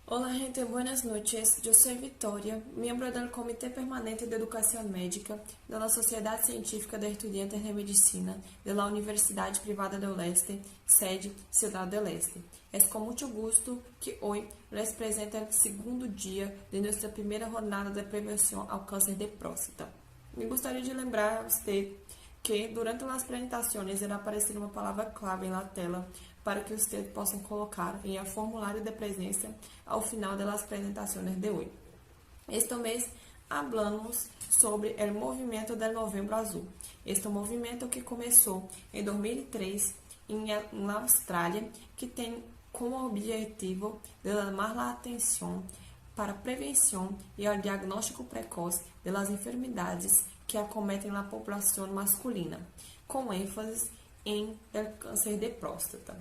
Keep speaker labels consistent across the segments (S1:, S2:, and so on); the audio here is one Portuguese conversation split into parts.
S1: Hola gente, buenas noches. Yo soy Victoria, miembro del Comité Permanente de Educación Médica de la Sociedad Científica de Estudiantes de Medicina de la Universidad Privada del Este, sede Ciudad del Este. Es con mucho gusto que hoy les presento el segundo día de nuestra primera jornada de prevención ao câncer de próstata. Me gostaria de lembrar a você que durante as apresentações irá aparecer uma palavra-clave na tela para que vocês possam colocar em a formulário de presença ao final das apresentações de hoje. Este mês, hablamos sobre o movimento do Novembro Azul. Este movimento que começou em 2003 na Austrália, que tem como objetivo de chamar a atenção para a prevenção e o diagnóstico precoce das enfermidades que acometem a população masculina, com ênfase em el câncer de próstata.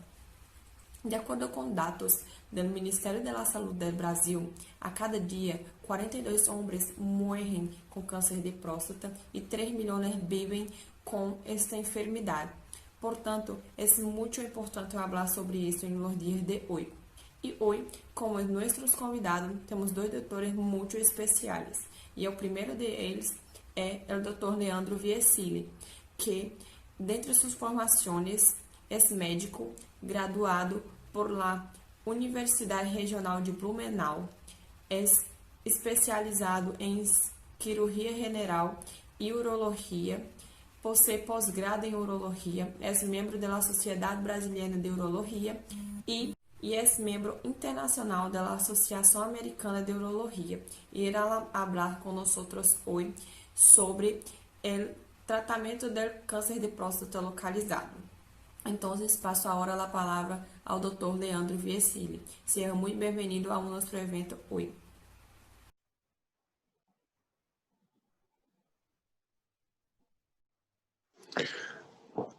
S1: De acordo com dados do Ministério da Saúde do Brasil, a cada dia 42 homens morrem com câncer de próstata e 3 milhões vivem com esta enfermidade. Portanto, é muito importante falar sobre isso nos dias de hoje. E hoje, como nossos convidados, temos dois doutores muito especiais. E o primeiro deles é o Dr. Leandro Viesili, que, dentre suas formações, é médico graduado por la Universidade Regional de Blumenau, é especializado em cirurgia general e urologia, possui pós-grado em urologia, é membro da Sociedade Brasileira de Urologia e é membro internacional da Associação Americana de Urologia. E irá falar com nós hoje sobre o tratamento do câncer de próstata localizado. Então, passo agora a palavra ao Dr. Leandro Viesili. Seja muito bem-vindo ao nosso evento hoje.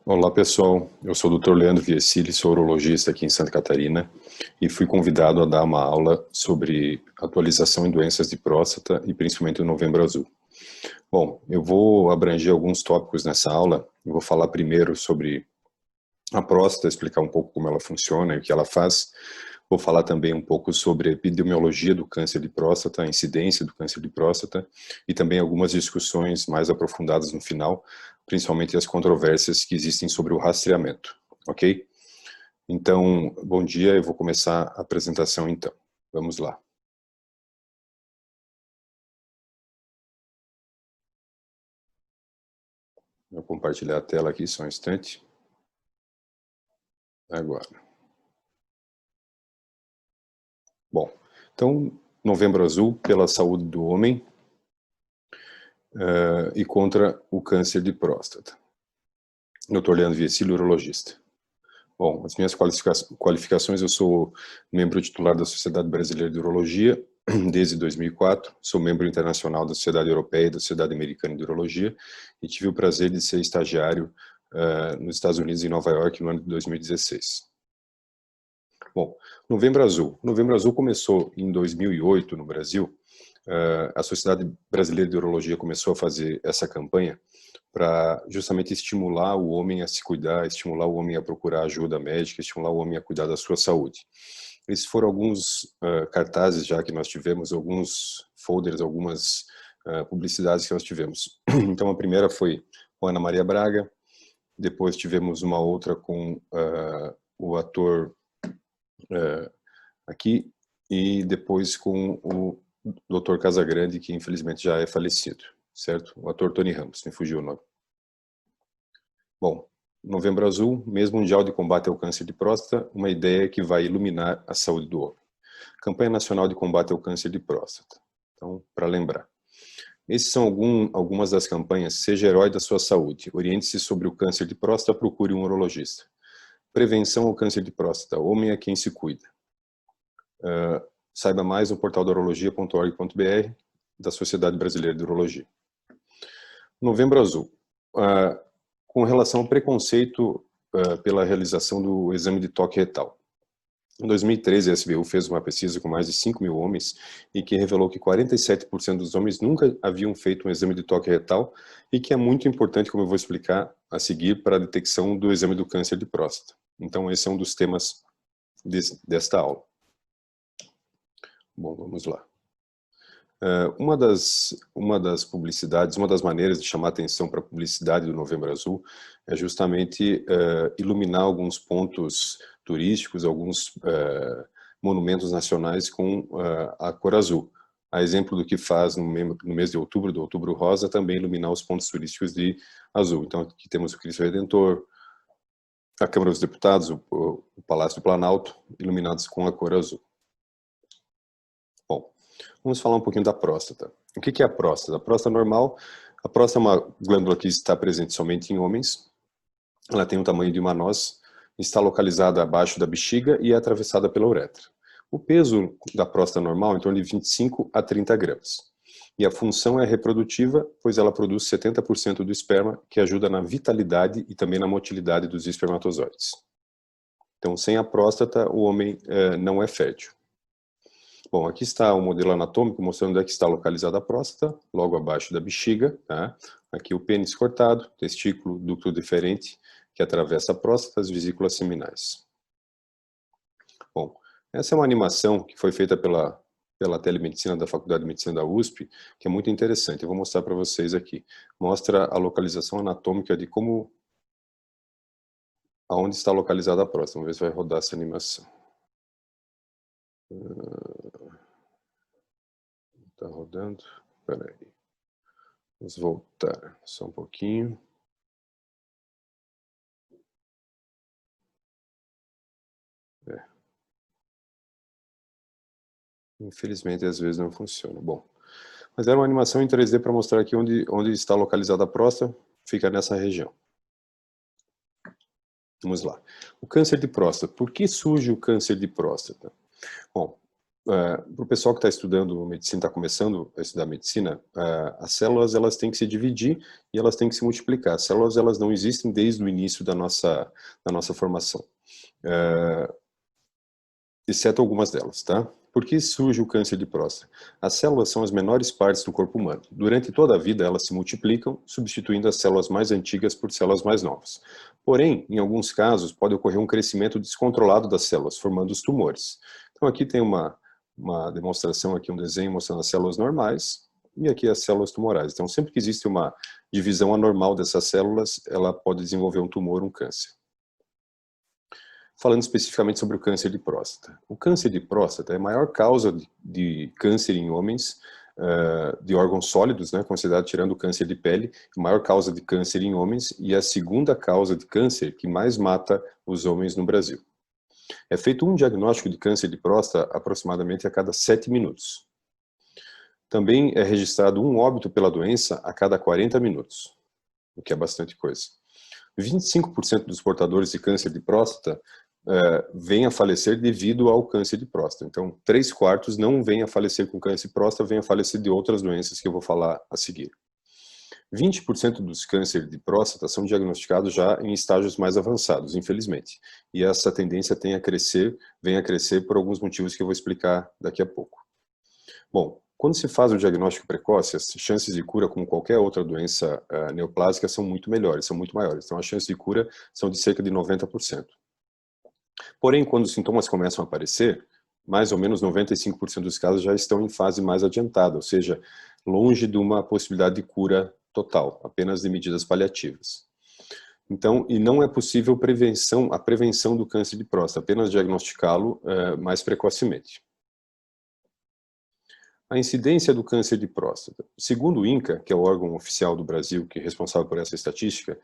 S2: Olá pessoal, eu sou o Dr. Leandro Viesili, sou urologista aqui em Santa Catarina e fui convidado a dar uma aula sobre atualização em doenças de próstata e principalmente o Novembro Azul. Bom, eu vou abranger alguns tópicos nessa aula. Eu vou falar primeiro sobre a próstata, explicar um pouco como ela funciona e o que ela faz. Vou falar também um pouco sobre a epidemiologia do câncer de próstata, a incidência do câncer de próstata e também algumas discussões mais aprofundadas no final, principalmente as controvérsias que existem sobre o rastreamento, ok? Então, bom dia, eu vou começar a apresentação então. Vamos lá. Vou compartilhar a tela aqui, só um instante. Agora. Bom, então, Novembro Azul pela saúde do homem e contra o câncer de próstata. Dr. Leandro Viesili, urologista. Bom, as minhas qualificações, eu sou membro titular da Sociedade Brasileira de Urologia desde 2004, sou membro internacional da Sociedade Europeia e da Sociedade Americana de Urologia e tive o prazer de ser estagiário nos Estados Unidos, em Nova York, no ano de 2016. Bom, Novembro Azul. Novembro Azul começou em 2008 no Brasil. A Sociedade Brasileira de Urologia começou a fazer essa campanha para justamente estimular o homem a se cuidar, estimular o homem a procurar ajuda médica, estimular o homem a cuidar da sua saúde. Esses foram alguns cartazes já que nós tivemos, alguns folders, algumas publicidades que nós tivemos. Então a primeira foi com Ana Maria Braga, depois tivemos uma outra com o ator aqui, e depois com o Dr. Casagrande, que infelizmente já é falecido, certo? O ator Tony Ramos, me fugiu o nome. Bom, Novembro Azul, mês mundial de combate ao câncer de próstata, uma ideia que vai iluminar a saúde do homem. Campanha Nacional de Combate ao Câncer de Próstata. Então, para lembrar. Esses são algumas das campanhas. Seja herói da sua saúde. Oriente-se sobre o câncer de próstata, procure um urologista. Prevenção ao câncer de próstata. Homem é quem se cuida. Saiba mais no portal da urologia.org.br da Sociedade Brasileira de Urologia. Novembro Azul. Com relação ao preconceito pela realização do exame de toque retal. Em 2013, a SBU fez uma pesquisa com mais de 5 mil homens e que revelou que 47% dos homens nunca haviam feito um exame de toque retal e que é muito importante, como eu vou explicar a seguir, para a detecção do exame do câncer de próstata. Então, esse é um dos temas desta aula. Bom, vamos lá. Uma das publicidades, uma das maneiras de chamar atenção para a publicidade do Novembro Azul é justamente iluminar alguns pontos turísticos, alguns monumentos nacionais com a cor azul. A exemplo do que faz no mês de outubro, do Outubro Rosa, também iluminar os pontos turísticos de azul. Então aqui temos o Cristo Redentor, a Câmara dos Deputados, o Palácio do Planalto, iluminados com a cor azul. Bom, vamos falar um pouquinho da próstata. O que é a próstata? A próstata normal, a próstata é uma glândula que está presente somente em homens. Ela tem o tamanho de uma noz, está localizada abaixo da bexiga e é atravessada pela uretra. O peso da próstata normal é em torno de 25 a 30 gramas. E a função é reprodutiva, pois ela produz 70% do esperma, que ajuda na vitalidade e também na motilidade dos espermatozoides. Então, sem a próstata, o homem não é fértil. Bom, aqui está o modelo anatômico mostrando onde é que está localizada a próstata, logo abaixo da bexiga. Tá? Aqui o pênis cortado, testículo, ducto deferente, que atravessa a próstata, as vesículas seminais. Bom, essa é uma animação que foi feita pela telemedicina da Faculdade de Medicina da USP, que é muito interessante. Eu vou mostrar para vocês aqui. Mostra a localização anatômica de aonde está localizada a próstata. Vamos ver se vai rodar essa animação. Está rodando. Espera aí. Vamos voltar só um pouquinho. Infelizmente, às vezes não funciona. Bom, mas era uma animação em 3D para mostrar aqui onde está localizada a próstata. Fica nessa região. Vamos lá. O câncer de próstata. Por que surge o câncer de próstata? Bom, para o pessoal que está estudando medicina, está começando a estudar medicina, as células elas têm que se dividir e elas têm que se multiplicar. As células elas não existem desde o início da nossa formação, exceto algumas delas, tá? Por que surge o câncer de próstata? As células são as menores partes do corpo humano. Durante toda a vida elas se multiplicam, substituindo as células mais antigas por células mais novas. Porém, em alguns casos, pode ocorrer um crescimento descontrolado das células, formando os tumores. Então aqui tem uma demonstração, aqui um desenho mostrando as células normais e aqui as células tumorais. Então sempre que existe uma divisão anormal dessas células, ela pode desenvolver um tumor, um câncer. Falando especificamente sobre o câncer de próstata. O câncer de próstata é a maior causa de câncer em homens, de órgãos sólidos, né, considerado tirando o câncer de pele, a maior causa de câncer em homens e a segunda causa de câncer que mais mata os homens no Brasil. É feito um diagnóstico de câncer de próstata aproximadamente a cada 7 minutos. Também é registrado um óbito pela doença a cada 40 minutos, o que é bastante coisa. 25% dos portadores de câncer de próstata vêm a falecer devido ao câncer de próstata. Então, 3/4 não vêm a falecer com câncer de próstata, vêm a falecer de outras doenças que eu vou falar a seguir. 20% dos cânceres de próstata são diagnosticados já em estágios mais avançados, infelizmente. E essa tendência vem a crescer por alguns motivos que eu vou explicar daqui a pouco. Bom, quando se faz o diagnóstico precoce, as chances de cura, como qualquer outra doença neoplásica, são muito melhores, são muito maiores. Então, as chances de cura são de cerca de 90%. Porém, quando os sintomas começam a aparecer, mais ou menos 95% dos casos já estão em fase mais adiantada, ou seja, longe de uma possibilidade de cura total, apenas de medidas paliativas. Então, e não é possível a prevenção do câncer de próstata, apenas diagnosticá-lo mais precocemente. A incidência do câncer de próstata. Segundo o INCA, que é o órgão oficial do Brasil que é responsável por essa estatística,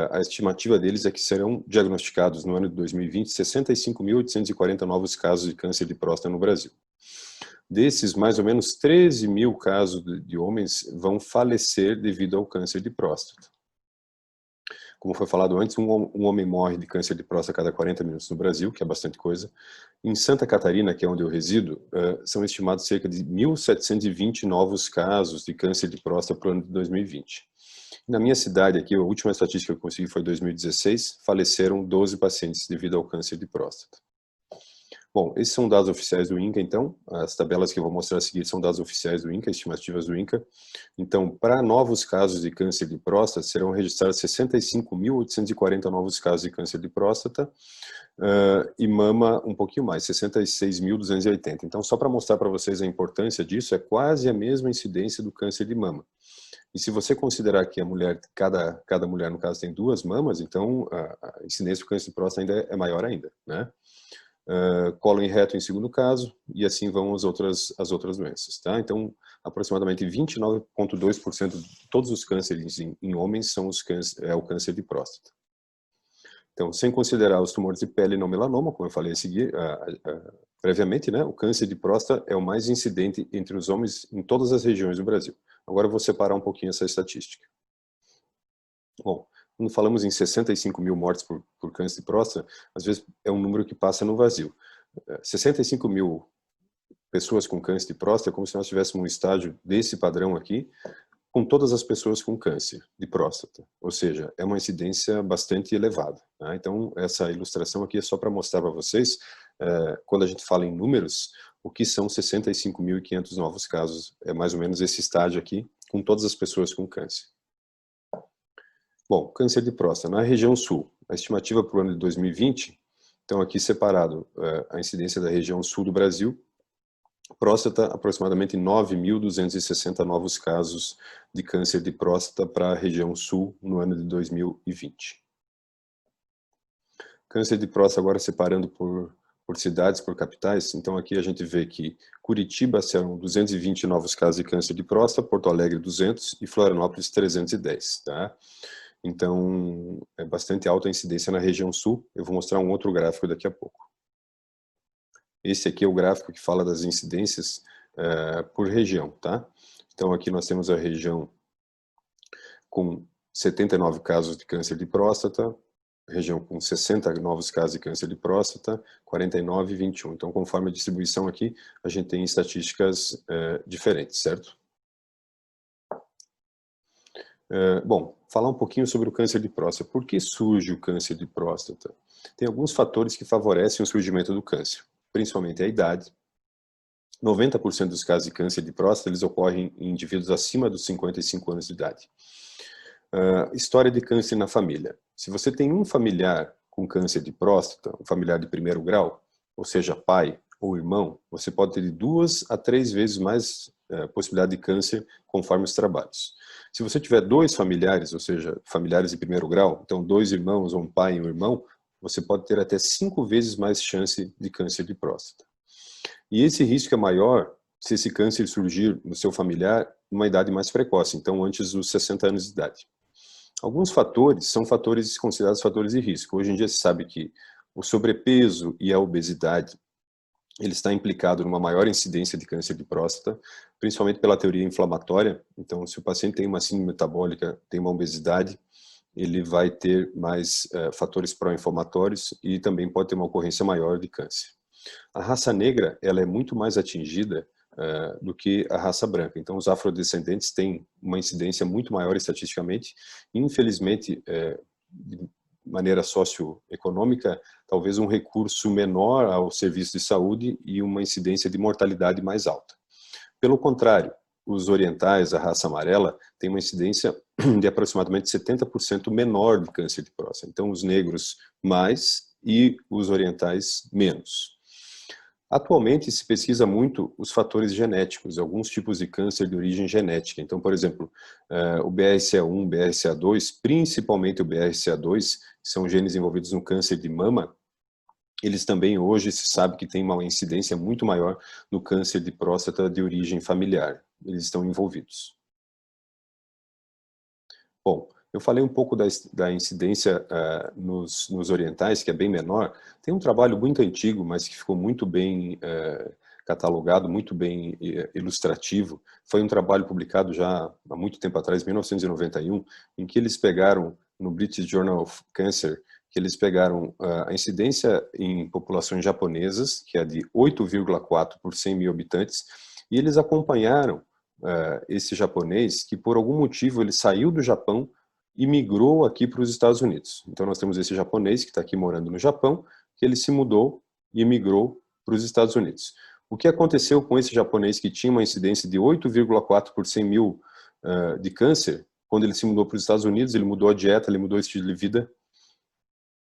S2: a estimativa deles é que serão diagnosticados no ano de 2020 65.840 novos casos de câncer de próstata no Brasil. Desses, mais ou menos 13 mil casos de homens vão falecer devido ao câncer de próstata. Como foi falado antes, um homem morre de câncer de próstata a cada 40 minutos no Brasil, que é bastante coisa. Em Santa Catarina, que é onde eu resido, são estimados cerca de 1.720 novos casos de câncer de próstata para o ano de 2020. Na minha cidade aqui, a última estatística que eu consegui foi em 2016, faleceram 12 pacientes devido ao câncer de próstata. Bom, esses são dados oficiais do INCA, então. As tabelas que eu vou mostrar a seguir são dados oficiais do INCA, estimativas do INCA. Então, para novos casos de câncer de próstata, serão registrados 65.840 novos casos de câncer de próstata, e mama um pouquinho mais, 66.280. Então, só para mostrar para vocês a importância disso, é quase a mesma incidência do câncer de mama. E se você considerar que a mulher, cada mulher, no caso, tem 2 mamas, então a incidência do câncer de próstata ainda é maior ainda, né? Cólon reto em segundo caso, e assim vão as outras doenças, tá? Então, aproximadamente 29,2% de todos os cânceres em homens são o câncer de próstata. Então, sem considerar os tumores de pele não melanoma, como eu falei a seguir, previamente, né? O câncer de próstata é o mais incidente entre os homens em todas as regiões do Brasil. Agora eu vou separar um pouquinho essa estatística. Bom, quando falamos em 65 mil mortes por câncer de próstata, às vezes é um número que passa no vazio. 65 mil pessoas com câncer de próstata é como se nós tivéssemos um estágio desse padrão aqui, com todas as pessoas com câncer de próstata. Ou seja, é uma incidência bastante elevada, tá? Então, essa ilustração aqui é só para mostrar para vocês, quando a gente fala em números, o que são 65.500 novos casos. É mais ou menos esse estágio aqui, com todas as pessoas com câncer. Bom, câncer de próstata. Na região sul, a estimativa para o ano de 2020, então aqui separado a incidência da região sul do Brasil, próstata, aproximadamente 9.260 novos casos de câncer de próstata para a região sul no ano de 2020. Câncer de próstata agora separando por cidades, por capitais. Então aqui a gente vê que Curitiba serão 220 novos casos de câncer de próstata, Porto Alegre 200 e Florianópolis 310, tá? Então é bastante alta a incidência na região sul. Eu vou mostrar um outro gráfico daqui a pouco. Esse aqui é o gráfico que fala das incidências por região, tá? Então aqui nós temos a região com 79 casos de câncer de próstata, região com 60 novos casos de câncer de próstata, 49 e 21. Então, conforme a distribuição aqui, a gente tem estatísticas diferentes, certo? Bom, falar um pouquinho sobre o câncer de próstata. Por que surge o câncer de próstata? Tem alguns fatores que favorecem o surgimento do câncer, principalmente a idade. 90% dos casos de câncer de próstata eles ocorrem em indivíduos acima dos 55 anos de idade. História de câncer na família. Se você tem um familiar com câncer de próstata, um familiar de primeiro grau, ou seja, pai ou irmão, você pode ter de 2 a 3 vezes mais possibilidade de câncer conforme os trabalhos. Se você tiver 2 familiares, ou seja, familiares de primeiro grau, então 2 irmãos ou um pai e um irmão, você pode ter até 5 vezes mais chance de câncer de próstata. E esse risco é maior se esse câncer surgir no seu familiar numa idade mais precoce, então antes dos 60 anos de idade. Alguns fatores são fatores considerados fatores de risco. Hoje em dia se sabe que o sobrepeso e a obesidade ele está implicado numa maior incidência de câncer de próstata, principalmente pela teoria inflamatória. Então, se o paciente tem uma síndrome metabólica, tem uma obesidade, ele vai ter mais fatores pró-inflamatórios e também pode ter uma ocorrência maior de câncer. A raça negra ela é muito mais atingida do que a raça branca. Então, os afrodescendentes têm uma incidência muito maior estatisticamente. Infelizmente, de maneira socioeconômica, talvez um recurso menor ao serviço de saúde e uma incidência de mortalidade mais alta. Pelo contrário, os orientais, a raça amarela, têm uma incidência de aproximadamente 70% menor de câncer de próstata. Então, os negros mais e os orientais menos. Atualmente se pesquisa muito os fatores genéticos, alguns tipos de câncer de origem genética. Então, por exemplo, o BRCA1, BRCA2, principalmente o BRCA2, que são genes envolvidos no câncer de mama, eles também hoje se sabe que tem uma incidência muito maior no câncer de próstata de origem familiar. Eles estão envolvidos. Bom, eu falei um pouco da incidência nos orientais, que é bem menor. Tem um trabalho muito antigo, mas que ficou muito bem catalogado, muito bem ilustrativo. Foi um trabalho publicado já há muito tempo atrás, 1991, em que eles pegaram, no British Journal of Cancer, que eles pegaram a incidência em populações japonesas, que é de 8,4 por 100 mil habitantes, e eles acompanharam esse japonês que, por algum motivo, ele saiu do Japão e migrou aqui para os Estados Unidos. Então nós temos esse japonês que está aqui morando no Japão, que ele se mudou e migrou para os Estados Unidos. O que aconteceu com esse japonês que tinha uma incidência de 8,4 por 100 mil de câncer, quando ele se mudou para os Estados Unidos, ele mudou a dieta, ele mudou o estilo de vida,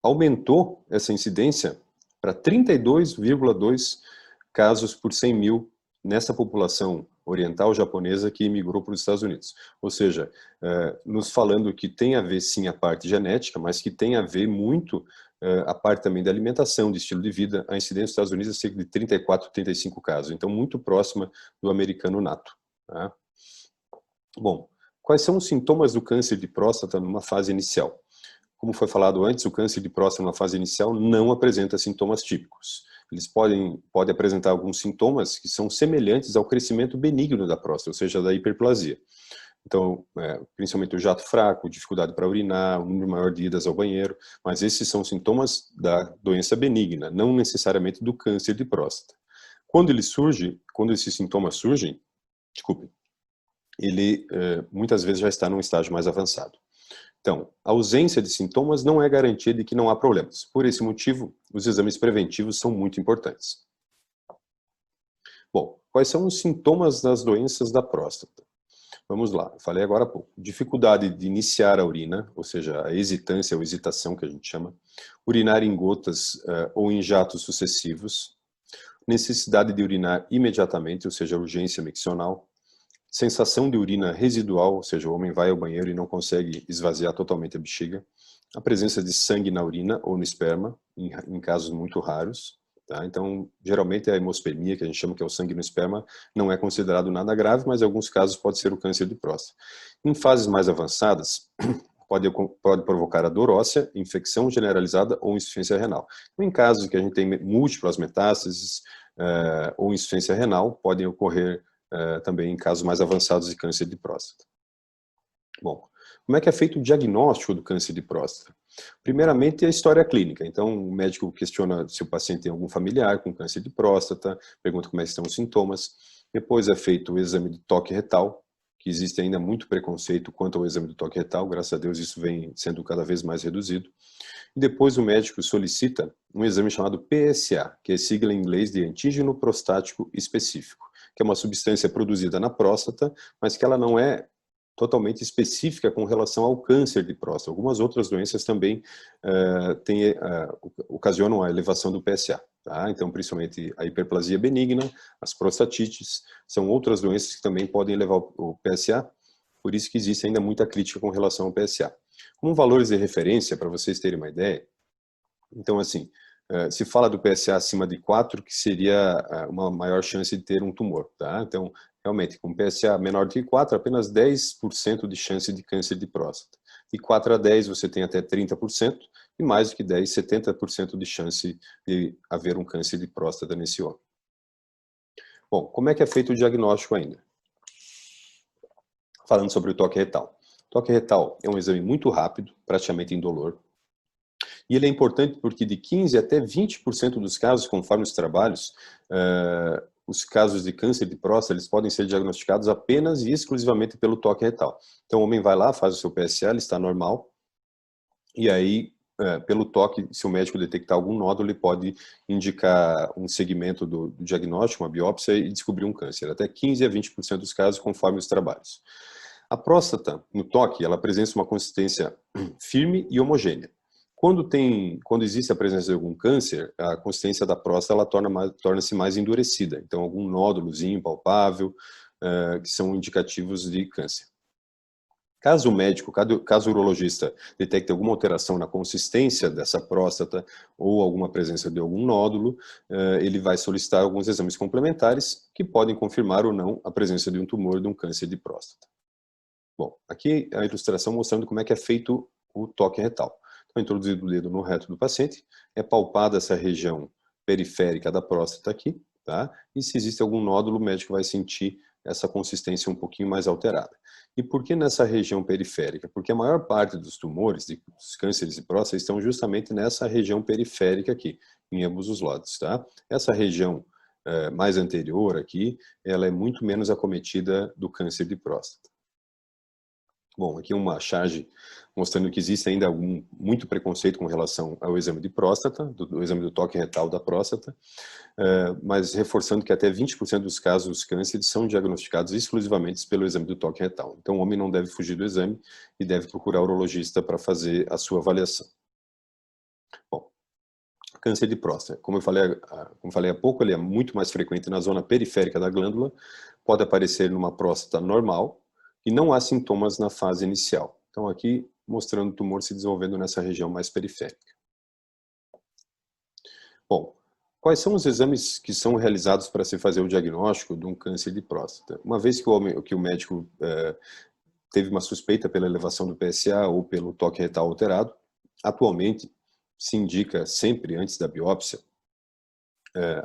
S2: aumentou essa incidência para 32,2 casos por 100 mil nessa população oriental japonesa que imigrou para os Estados Unidos. Ou seja, nos falando que tem a ver sim a parte genética, mas que tem a ver muito a parte também da alimentação, de estilo de vida. A incidência dos Estados Unidos é cerca de 34, 35 casos, então muito próxima do americano nato. Tá? Bom, quais são os sintomas do câncer de próstata numa fase inicial? Como foi falado antes, o câncer de próstata numa fase inicial não apresenta sintomas típicos. Eles podem apresentar alguns sintomas que são semelhantes ao crescimento benigno da próstata, ou seja, da hiperplasia. Então, principalmente o jato fraco, dificuldade para urinar, um número maior de idas ao banheiro, mas esses são sintomas da doença benigna, não necessariamente do câncer de próstata. Quando esses sintomas surgem, ele muitas vezes já está num estágio mais avançado. Então, a ausência de sintomas não é garantia de que não há problemas. Por esse motivo, os exames preventivos são muito importantes. Bom, quais são os sintomas das doenças da próstata? Vamos lá, eu falei agora há pouco. Dificuldade de iniciar a urina, ou seja, a hesitância ou hesitação que a gente chama, urinar em gotas ou em jatos sucessivos, necessidade de urinar imediatamente, ou seja, urgência miccional, sensação de urina residual, ou seja, o homem vai ao banheiro e não consegue esvaziar totalmente a bexiga, a presença de sangue na urina ou no esperma, em casos muito raros. Tá? Então, geralmente a hemospermia, que a gente chama que é o sangue no esperma, não é considerado nada grave, mas em alguns casos pode ser o câncer de próstata. Em fases mais avançadas, pode provocar a dor óssea, infecção generalizada ou insuficiência renal. Em casos que a gente tem múltiplas metástases ou insuficiência renal, podem ocorrer também em casos mais avançados de câncer de próstata. Bom, como é que é feito o diagnóstico do câncer de próstata? Primeiramente, a história clínica. Então, o médico questiona se o paciente tem algum familiar com câncer de próstata, pergunta como é que estão os sintomas. Depois é feito o exame de toque retal, que existe ainda muito preconceito quanto ao exame de toque retal, graças a Deus isso vem sendo cada vez mais reduzido. E depois o médico solicita um exame chamado PSA, que é sigla em inglês de antígeno prostático específico, que é uma substância produzida na próstata, mas que ela não é totalmente específica com relação ao câncer de próstata. Algumas outras doenças também ocasionam a elevação do PSA. Tá? Então, principalmente a hiperplasia benigna, as prostatites, são outras doenças que também podem elevar o PSA, por isso que existe ainda muita crítica com relação ao PSA. Como valores de referência, para vocês terem uma ideia, então assim, se fala do PSA acima de 4, que seria uma maior chance de ter um tumor. Tá? Então, realmente, com PSA menor do que 4, apenas 10% de chance de câncer de próstata. De 4 a 10, você tem até 30%, e mais do que 10, 70% de chance de haver um câncer de próstata nesse homem. Bom, como é que é feito o diagnóstico ainda? Falando sobre o toque retal. O toque retal é um exame muito rápido, praticamente indolor, e ele é importante porque de 15 até 20% dos casos, conforme os trabalhos, os casos de câncer de próstata, eles podem ser diagnosticados apenas e exclusivamente pelo toque retal. Então o homem vai lá, faz o seu PSA, ele está normal, e aí, pelo toque, se o médico detectar algum nódulo, ele pode indicar um segmento do diagnóstico, uma biópsia, e descobrir um câncer. Até 15 a 20% dos casos, conforme os trabalhos. A próstata, no toque, ela apresenta uma consistência firme e homogênea. Quando existe a presença de algum câncer, a consistência da próstata torna-se mais endurecida. Então, algum nódulozinho palpável, que são indicativos de câncer. Caso o médico, caso o urologista detecte alguma alteração na consistência dessa próstata ou alguma presença de algum nódulo, ele vai solicitar alguns exames complementares que podem confirmar ou não a presença de um tumor, de um câncer de próstata. Bom, aqui a ilustração mostrando como é que é feito o toque retal. Então, introduzido o dedo no reto do paciente, é palpada essa região periférica da próstata aqui, tá? E se existe algum nódulo, o médico vai sentir essa consistência um pouquinho mais alterada. E por que nessa região periférica? Porque a maior parte dos tumores, dos cânceres de próstata, estão justamente nessa região periférica aqui, em ambos os lados, tá? Essa região mais anterior aqui, ela é muito menos acometida do câncer de próstata. Bom, aqui uma charge mostrando que existe ainda muito preconceito com relação ao exame de próstata, do exame do toque retal da próstata, mas reforçando que até 20% dos casos de câncer são diagnosticados exclusivamente pelo exame do toque retal. Então, o homem não deve fugir do exame e deve procurar o urologista para fazer a sua avaliação. Bom, câncer de próstata, como eu falei há pouco, ele é muito mais frequente na zona periférica da glândula, pode aparecer numa próstata normal e não há sintomas na fase inicial. Então, aqui mostrando o tumor se desenvolvendo nessa região mais periférica. Bom, quais são os exames que são realizados para se fazer o diagnóstico de um câncer de próstata? Uma vez que o médico teve uma suspeita pela elevação do PSA ou pelo toque retal alterado, atualmente se indica sempre antes da biópsia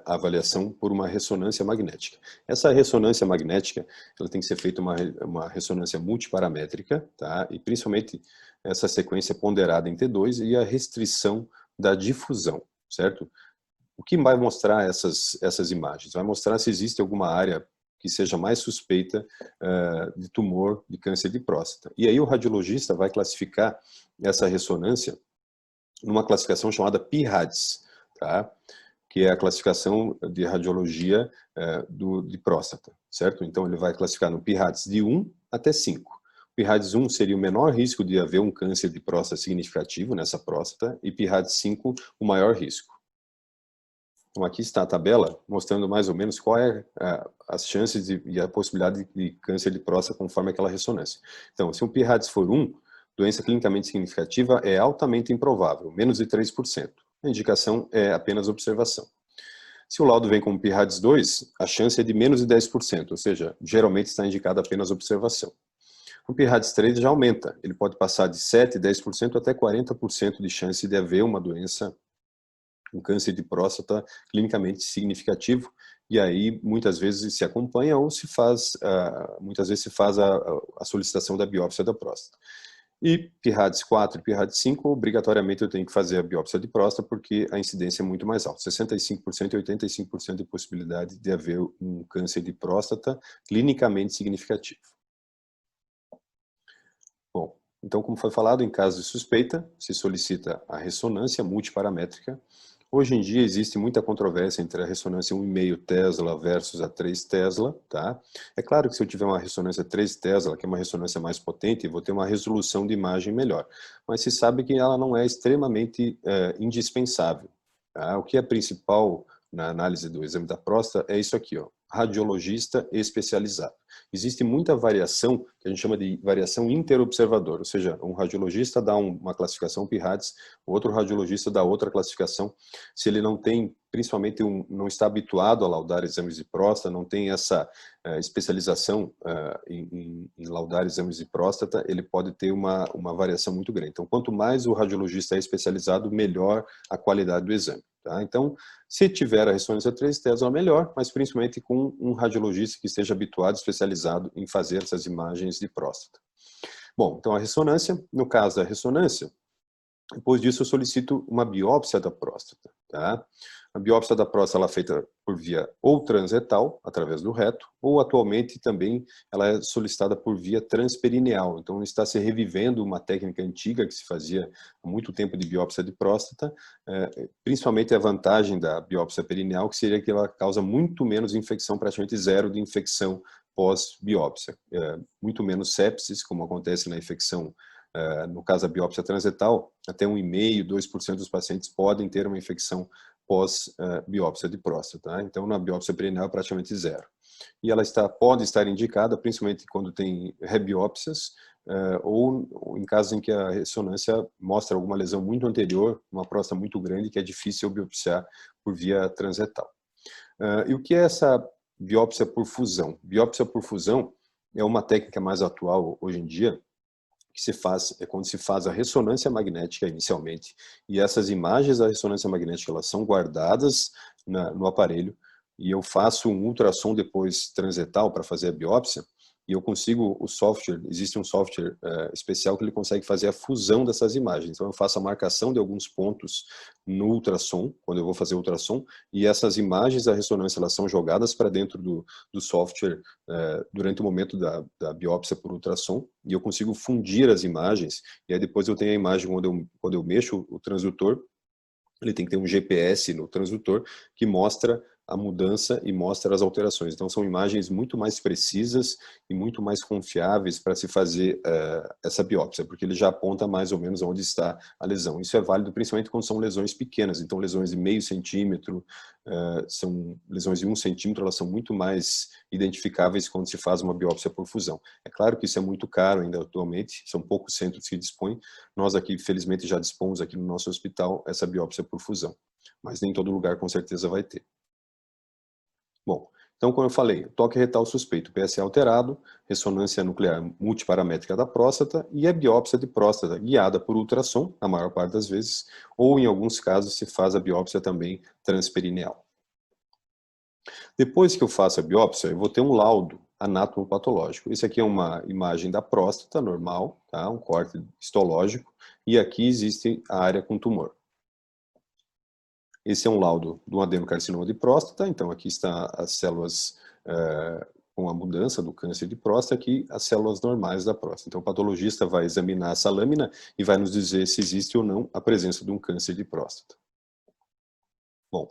S2: a avaliação por uma ressonância magnética. Essa ressonância magnética, ela tem que ser feita uma ressonância multiparamétrica, tá? E principalmente essa sequência ponderada em T2 e a restrição da difusão, certo? O que vai mostrar essas imagens? Vai mostrar se existe alguma área que seja mais suspeita de tumor de câncer de próstata. E aí o radiologista vai classificar essa ressonância numa classificação chamada PIRADS, tá? Que é a classificação de radiologia de próstata, certo? Então ele vai classificar no PIRADS de 1 até 5. O PIRADS 1 seria o menor risco de haver um câncer de próstata significativo nessa próstata e PIRADS 5 o maior risco. Então aqui está a tabela mostrando mais ou menos qual é as chances e a possibilidade de câncer de próstata conforme aquela ressonância. Então, se um PIRADS for 1, doença clinicamente significativa é altamente improvável, menos de 3%. A indicação é apenas observação. Se o laudo vem com PIRADS 2, a chance é de menos de 10%, ou seja, geralmente está indicada apenas observação. O PIRADS 3 já aumenta, ele pode passar de 7%, 10% até 40% de chance de haver uma doença, um câncer de próstata clinicamente significativo, e aí muitas vezes se acompanha ou muitas vezes se faz a solicitação da biópsia da próstata. E PIRADS 4 e PIRADS 5, obrigatoriamente eu tenho que fazer a biópsia de próstata porque a incidência é muito mais alta, 65% e 85% de possibilidade de haver um câncer de próstata clinicamente significativo. Bom, então como foi falado, em caso de suspeita, se solicita a ressonância multiparamétrica. Hoje em dia existe muita controvérsia entre a ressonância 1,5 Tesla versus a 3 Tesla, tá? É claro que se eu tiver uma ressonância 3 Tesla, que é uma ressonância mais potente, eu vou ter uma resolução de imagem melhor. Mas se sabe que ela não é extremamente indispensável, tá? O que é principal na análise do exame da próstata é isso aqui, ó, radiologista especializado. Existe muita variação, que a gente chama de variação interobservador, ou seja, um radiologista dá uma classificação PIRADS, o outro radiologista dá outra classificação. Se ele não tem, principalmente não está habituado a laudar exames de próstata, não tem essa especialização em laudar exames de próstata, ele pode ter uma variação muito grande. Então, quanto mais o radiologista é especializado, melhor a qualidade do exame. Tá? Então, se tiver a ressonância 3 Tesla, melhor, mas principalmente com um radiologista que esteja habituado, especializado em fazer essas imagens de próstata. Bom, então a ressonância, no caso da ressonância, depois disso eu solicito uma biópsia da próstata. Tá? A biópsia da próstata ela é feita por via ou transretal, através do reto, ou atualmente também ela é solicitada por via transperineal. Então está se revivendo uma técnica antiga que se fazia há muito tempo de biópsia de próstata, principalmente a vantagem da biópsia perineal, que seria que ela causa muito menos infecção, praticamente zero de infecção pós-biópsia. Muito menos sepsis, como acontece na infecção. No caso da biópsia transretal, até 1,5%, 2% dos pacientes podem ter uma infecção pós-biópsia de próstata. Tá? Então, na biópsia perineal, praticamente zero. E ela pode estar indicada, principalmente quando tem rebiópsias, ou em casos em que a ressonância mostra alguma lesão muito anterior, uma próstata muito grande, que é difícil biopsiar por via transretal. E o que é essa biópsia por fusão? Biópsia por fusão é uma técnica mais atual hoje em dia, que se faz quando se faz a ressonância magnética inicialmente, e essas imagens da ressonância magnética elas são guardadas no aparelho, e eu faço um ultrassom depois transretal para fazer a biópsia, e eu consigo, o software, existe um software especial que ele consegue fazer a fusão dessas imagens. Então eu faço a marcação de alguns pontos no ultrassom, quando eu vou fazer ultrassom, e essas imagens da ressonância elas são jogadas para dentro do software durante o momento da biópsia por ultrassom, e eu consigo fundir as imagens, e aí depois eu tenho a imagem quando eu mexo o transdutor, ele tem que ter um GPS no transdutor que mostra a mudança e mostra as alterações. Então são imagens muito mais precisas e muito mais confiáveis para se fazer essa biópsia, porque ele já aponta mais ou menos onde está a lesão. Isso é válido principalmente quando são lesões pequenas, então lesões de meio centímetro, são lesões de 1 centímetro, elas são muito mais identificáveis quando se faz uma biópsia por fusão. É claro que isso é muito caro ainda atualmente, são poucos centros que dispõem, nós aqui felizmente já dispomos aqui no nosso hospital essa biópsia por fusão, mas nem todo lugar com certeza vai ter. Bom, então como eu falei, toque retal suspeito, PSA alterado, ressonância nuclear multiparamétrica da próstata e a biópsia de próstata guiada por ultrassom, a maior parte das vezes, ou em alguns casos se faz a biópsia também transperineal. Depois que eu faço a biópsia, eu vou ter um laudo anatomopatológico. Esse aqui é uma imagem da próstata normal, tá? Um corte histológico, e aqui existe a área com tumor. Esse é um laudo do adenocarcinoma de próstata, então aqui está as células com a mudança do câncer de próstata, aqui as células normais da próstata. Então o patologista vai examinar essa lâmina e vai nos dizer se existe ou não a presença de um câncer de próstata. Bom,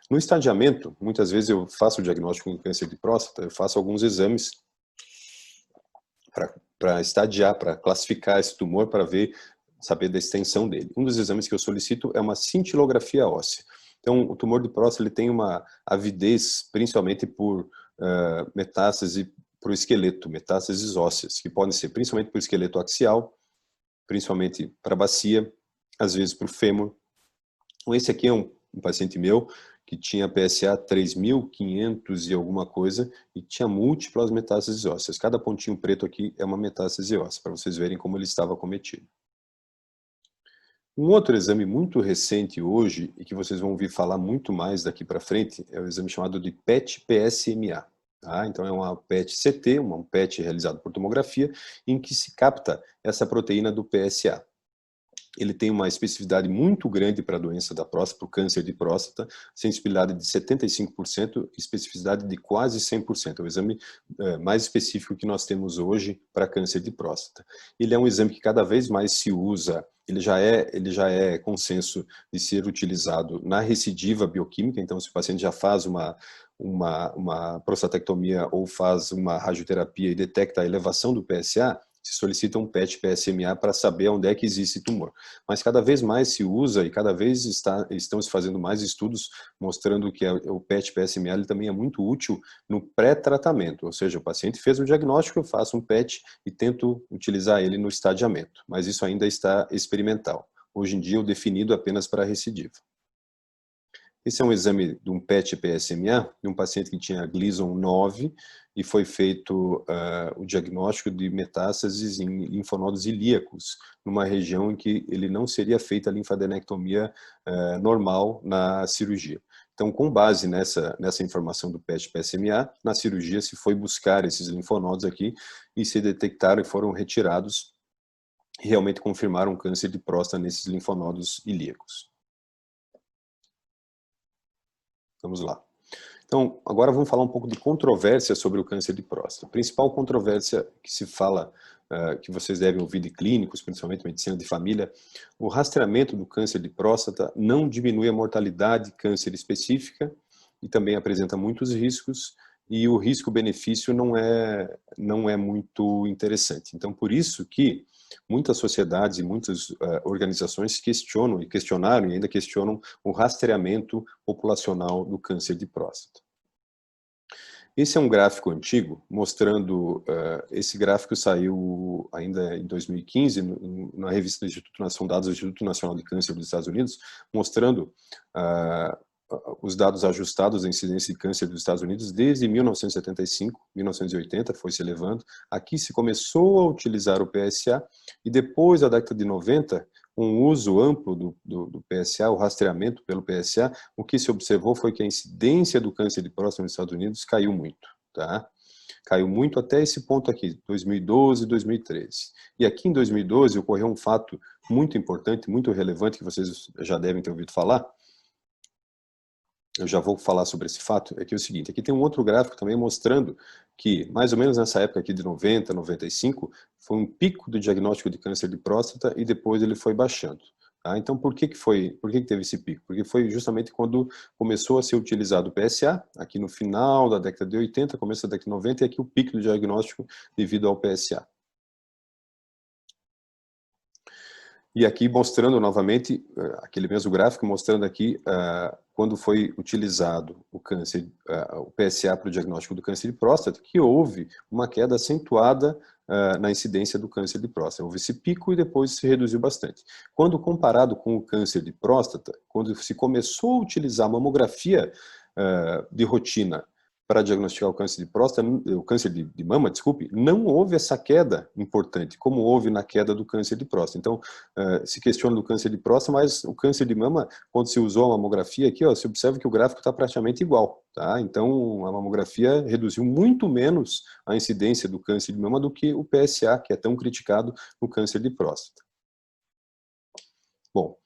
S2: no estadiamento, muitas vezes eu faço o diagnóstico em câncer de próstata, eu faço alguns exames para estadiar, para classificar esse tumor, para saber da extensão dele. Um dos exames que eu solicito é uma cintilografia óssea. Então, o tumor de próstata ele tem uma avidez, principalmente por metástase para o esqueleto, metástases ósseas, que podem ser principalmente para o esqueleto axial, principalmente para a bacia, às vezes para o fêmur. Então, esse aqui é um paciente meu que tinha PSA 3.500 e alguma coisa e tinha múltiplas metástases ósseas. Cada pontinho preto aqui é uma metástase óssea, para vocês verem como ele estava cometido. Um outro exame muito recente hoje, e que vocês vão ouvir falar muito mais daqui para frente, é o exame chamado de PET-PSMA. Tá? Então é uma PET-CT, um PET realizado por tomografia, em que se capta essa proteína do PSA. Ele tem uma especificidade muito grande para a doença da próstata, para o câncer de próstata, sensibilidade de 75%, especificidade de quase 100%. É o exame mais específico que nós temos hoje para câncer de próstata. Ele é um exame que cada vez mais se usa, ele já é consenso de ser utilizado na recidiva bioquímica, então se o paciente já faz uma prostatectomia ou faz uma radioterapia e detecta a elevação do PSA, se solicita um PET-PSMA para saber onde é que existe tumor. Mas cada vez mais se usa e cada vez estão se fazendo mais estudos mostrando que o PET-PSMA ele também é muito útil no pré-tratamento, ou seja, o paciente fez o diagnóstico, eu faço um PET e tento utilizar ele no estadiamento, mas isso ainda está experimental. Hoje em dia, o definido apenas para recidiva. Esse é um exame de um PET-PSMA de um paciente que tinha Gleason 9 e foi feito o diagnóstico de metástases em linfonodos ilíacos, numa região em que ele não seria feita a linfadenectomia normal na cirurgia. Então, com base nessa informação do PET-PSMA, na cirurgia se foi buscar esses linfonodos aqui e se detectaram e foram retirados e realmente confirmaram câncer de próstata nesses linfonodos ilíacos. Vamos lá. Então, agora vamos falar um pouco de controvérsia sobre o câncer de próstata. A principal controvérsia que se fala, que vocês devem ouvir de clínicos, principalmente medicina de família, o rastreamento do câncer de próstata não diminui a mortalidade de câncer específica e também apresenta muitos riscos, e o risco-benefício não é muito interessante. Então, por isso que muitas sociedades e muitas organizações questionam e questionaram e ainda questionam o rastreamento populacional do câncer de próstata. Esse é um gráfico antigo, mostrando, esse gráfico saiu ainda em 2015, na revista do Instituto, são dados do Instituto Nacional de Câncer dos Estados Unidos, mostrando os dados ajustados da incidência de câncer dos Estados Unidos desde 1975, 1980, foi se elevando. Aqui se começou a utilizar o PSA e depois da década de 90, um uso amplo do PSA, o rastreamento pelo PSA, o que se observou foi que a incidência do câncer de próstata nos Estados Unidos caiu muito. tá? Caiu muito até esse ponto aqui, 2012, 2013. E aqui em 2012 ocorreu um fato muito importante, muito relevante, que vocês já devem ter ouvido falar. Eu já vou falar sobre esse fato. É que é o seguinte, aqui tem um outro gráfico também mostrando que, mais ou menos nessa época aqui de 90, 95, foi um pico do diagnóstico de câncer de próstata e depois ele foi baixando. Tá? Então, por que teve esse pico? Porque foi justamente quando começou a ser utilizado o PSA, aqui no final da década de 80, começo da década de 90, e aqui o pico do diagnóstico devido ao PSA. E aqui mostrando novamente, aquele mesmo gráfico, mostrando aqui quando foi utilizado o câncer, o PSA para o diagnóstico do câncer de próstata, que houve uma queda acentuada na incidência do câncer de próstata. Houve esse pico e depois se reduziu bastante. Quando comparado com o câncer de próstata, quando se começou a utilizar a mamografia de rotina para diagnosticar o câncer de próstata, o câncer de mama, desculpe, não houve essa queda importante, como houve na queda do câncer de próstata. Então, se questiona do câncer de próstata, mas o câncer de mama, quando se usou a mamografia aqui, ó, você observa que o gráfico está praticamente igual, tá? Então, a mamografia reduziu muito menos a incidência do câncer de mama do que o PSA, que é tão criticado no câncer de próstata. Bom,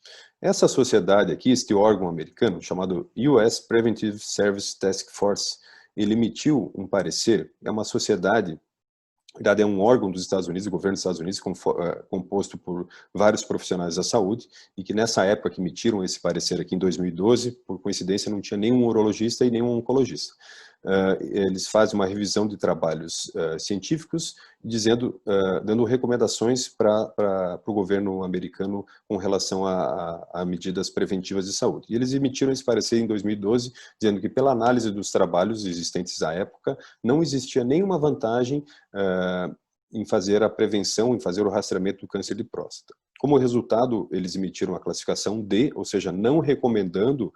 S2: essa sociedade aqui, este órgão americano, chamado US Preventive Service Task Force, ele emitiu um parecer, é uma sociedade, na verdade é um órgão dos Estados Unidos, do governo dos Estados Unidos, composto por vários profissionais da saúde, e que nessa época que emitiram esse parecer aqui em 2012, por coincidência não tinha nenhum urologista e nenhum oncologista. Eles fazem uma revisão de trabalhos científicos, dando recomendações para o governo americano com relação a medidas preventivas de saúde. E eles emitiram esse parecer em 2012, dizendo que pela análise dos trabalhos existentes à época, não existia nenhuma vantagem em fazer a prevenção, em fazer o rastreamento do câncer de próstata. Como resultado, eles emitiram a classificação D, ou seja, não recomendando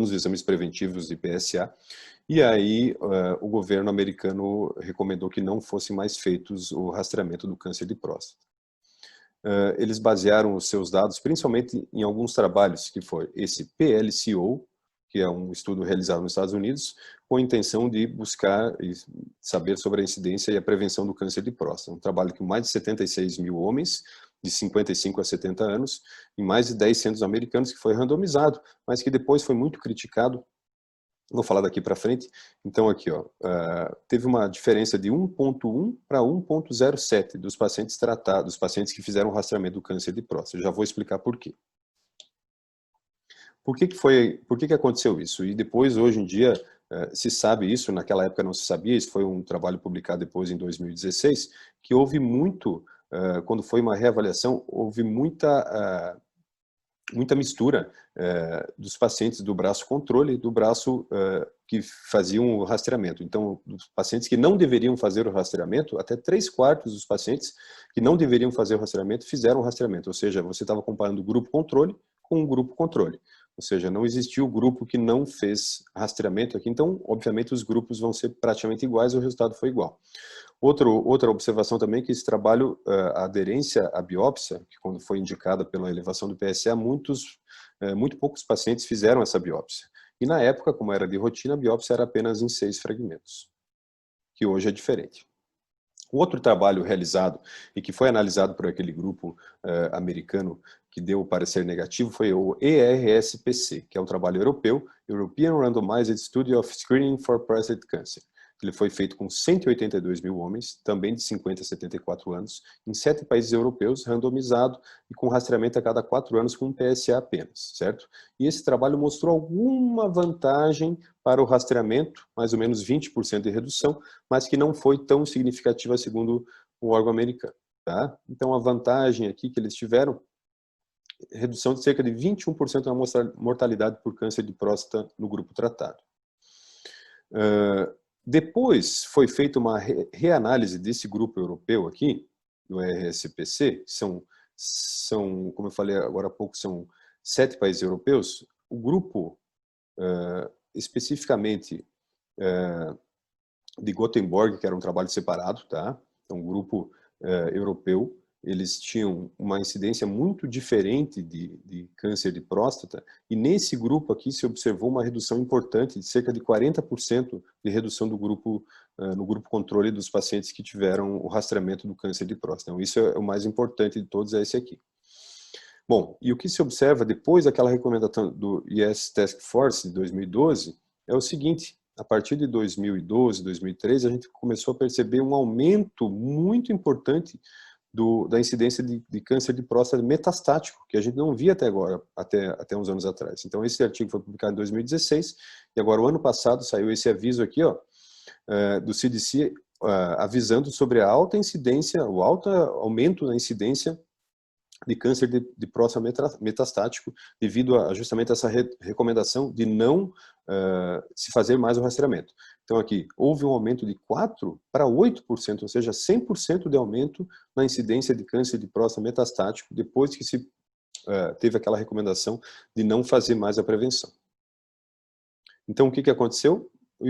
S2: os exames preventivos de PSA, e aí o governo americano recomendou que não fossem mais feitos o rastreamento do câncer de próstata. Eles basearam os seus dados principalmente em alguns trabalhos, que foi esse PLCO, que é um estudo realizado nos Estados Unidos, com a intenção de buscar e saber sobre a incidência e a prevenção do câncer de próstata. Um trabalho com mais de 76 mil homens, de 55 a 70 anos, em mais de 10 centros americanos, que foi randomizado, mas que depois foi muito criticado. Vou falar daqui para frente. Então aqui, ó, teve uma diferença de 1,1 para 1,07 dos pacientes tratados, dos pacientes que fizeram o rastreamento do câncer de próstata. Eu já vou explicar por quê. Por que aconteceu isso? E depois, hoje em dia, se sabe isso, naquela época não se sabia, isso foi um trabalho publicado depois em 2016, que houve muito, quando foi uma reavaliação, houve muita mistura dos pacientes do braço controle e do braço que faziam o rastreamento. Então, dos pacientes que não deveriam fazer o rastreamento, até 3/4 dos pacientes que não deveriam fazer o rastreamento fizeram o rastreamento, ou seja, você estava comparando o grupo controle com o grupo controle. Ou seja, não existiu o grupo que não fez rastreamento aqui, então, obviamente, os grupos vão ser praticamente iguais e o resultado foi igual. Outra observação também é que esse trabalho, a aderência à biópsia, que quando foi indicada pela elevação do PSA, muito poucos pacientes fizeram essa biópsia. E na época, como era de rotina, a biópsia era apenas em 6 fragmentos, que hoje é diferente. O outro trabalho realizado e que foi analisado por aquele grupo americano que deu o parecer negativo foi o ERSPC, que é um trabalho europeu, European Randomized Study of Screening for Prostate Cancer. Ele foi feito com 182 mil homens, também de 50 a 74 anos, em 7 países europeus, randomizado e com rastreamento a cada 4 anos com um PSA apenas, certo? E esse trabalho mostrou alguma vantagem para o rastreamento, mais ou menos 20% de redução, mas que não foi tão significativa segundo o órgão americano, tá? Então a vantagem aqui que eles tiveram, redução de cerca de 21% da mortalidade por câncer de próstata no grupo tratado. Depois foi feita uma reanálise desse grupo europeu aqui, do RSPC, como eu falei agora há pouco, são 7 países europeus. O grupo, especificamente de Gothenburg, que era um trabalho separado, tá? É um grupo europeu, eles tinham uma incidência muito diferente de câncer de próstata, e nesse grupo aqui se observou uma redução importante, de cerca de 40% de redução do grupo, no grupo controle dos pacientes que tiveram o rastreamento do câncer de próstata. Então, isso é o mais importante de todos, é esse aqui. Bom, e o que se observa depois daquela recomendação do US Task Force de 2012 é o seguinte: a partir de 2012, 2013, a gente começou a perceber um aumento muito importante da incidência de câncer de próstata metastático, que a gente não via até agora, até uns anos atrás. Então, esse artigo foi publicado em 2016, e agora, o ano passado, saiu esse aviso aqui, ó, do CDC, avisando sobre a alta incidência, o alto aumento na incidência de câncer de próstata metastático, devido justamente a essa recomendação de não se fazer mais o rastreamento. Então aqui, houve um aumento de 4% para 8%, ou seja, 100% de aumento na incidência de câncer de próstata metastático, depois que se teve aquela recomendação de não fazer mais a prevenção. Então o que aconteceu? O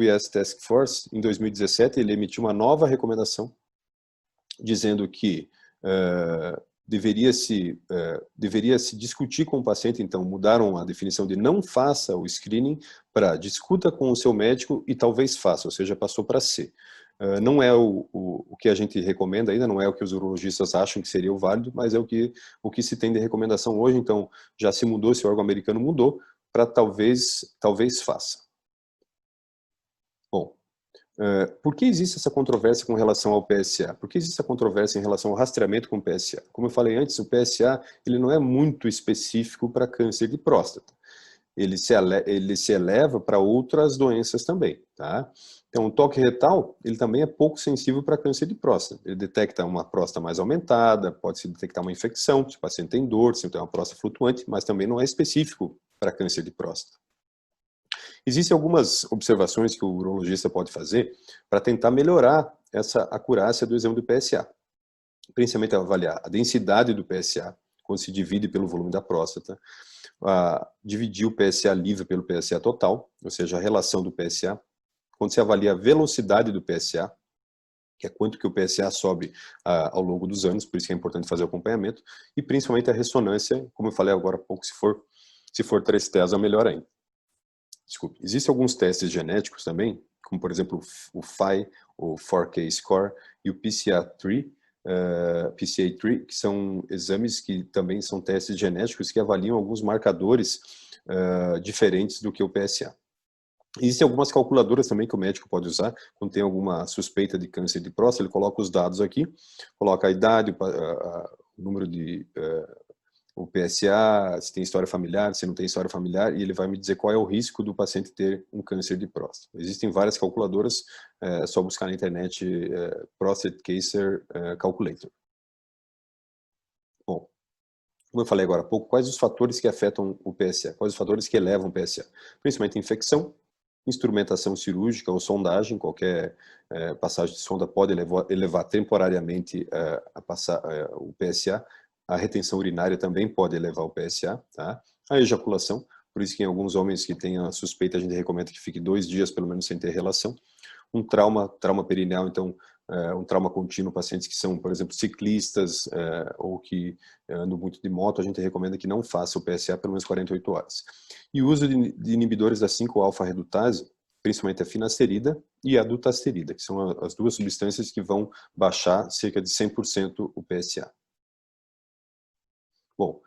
S2: US Task Force, em 2017, ele emitiu uma nova recomendação, dizendo que deveria se discutir com o paciente. Então mudaram a definição de não faça o screening para discuta com o seu médico e talvez faça, ou seja, passou para C. Não é o que a gente recomenda ainda, não é o que os urologistas acham que seria o válido, mas é o que se tem de recomendação hoje. Então já se mudou, esse órgão americano mudou para talvez faça. Bom, por que existe essa controvérsia com relação ao PSA? Por que existe essa controvérsia em relação ao rastreamento com o PSA? Como eu falei antes, o PSA ele não é muito específico para câncer de próstata. Ele se eleva para outras doenças também, tá? Então, o toque retal, ele também é pouco sensível para câncer de próstata. Ele detecta uma próstata mais aumentada, pode-se detectar uma infecção, se o paciente tem dor, se tem uma próstata flutuante, mas também não é específico para câncer de próstata. Existem algumas observações que o urologista pode fazer para tentar melhorar essa acurácia do exame do PSA. Principalmente avaliar a densidade do PSA, quando se divide pelo volume da próstata, dividir o PSA livre pelo PSA total, ou seja, a relação do PSA, quando se avalia a velocidade do PSA, que é quanto que o PSA sobe ao longo dos anos, por isso que é importante fazer o acompanhamento, e principalmente a ressonância, como eu falei agora há pouco, se for tristeza, melhor ainda. Desculpe. Existem alguns testes genéticos também, como por exemplo o PHI, o 4K score e o PCA3, que são exames que também são testes genéticos que avaliam alguns marcadores diferentes do que o PSA. Existem algumas calculadoras também que o médico pode usar quando tem alguma suspeita de câncer de próstata. Ele coloca os dados aqui, coloca a idade, o número de o PSA, se tem história familiar, se não tem história familiar, e ele vai me dizer qual é o risco do paciente ter um câncer de próstata. Existem várias calculadoras, é só buscar na internet Prostate Cancer Calculator. Bom, como eu falei agora há pouco, quais os fatores que afetam o PSA? Quais os fatores que elevam o PSA? Principalmente infecção, instrumentação cirúrgica ou sondagem, qualquer passagem de sonda pode elevar temporariamente o PSA. A retenção urinária também pode elevar o PSA, tá? A ejaculação, por isso que em alguns homens que têm a suspeita, a gente recomenda que fique 2 dias pelo menos sem ter relação. Um trauma perineal, então, um trauma contínuo, pacientes que são, por exemplo, ciclistas ou que andam muito de moto, a gente recomenda que não faça o PSA pelo menos 48 horas. E o uso de inibidores da 5-alfa-redutase, principalmente a finasterida e a dutasterida, que são as duas substâncias que vão baixar cerca de 100% o PSA. Bom,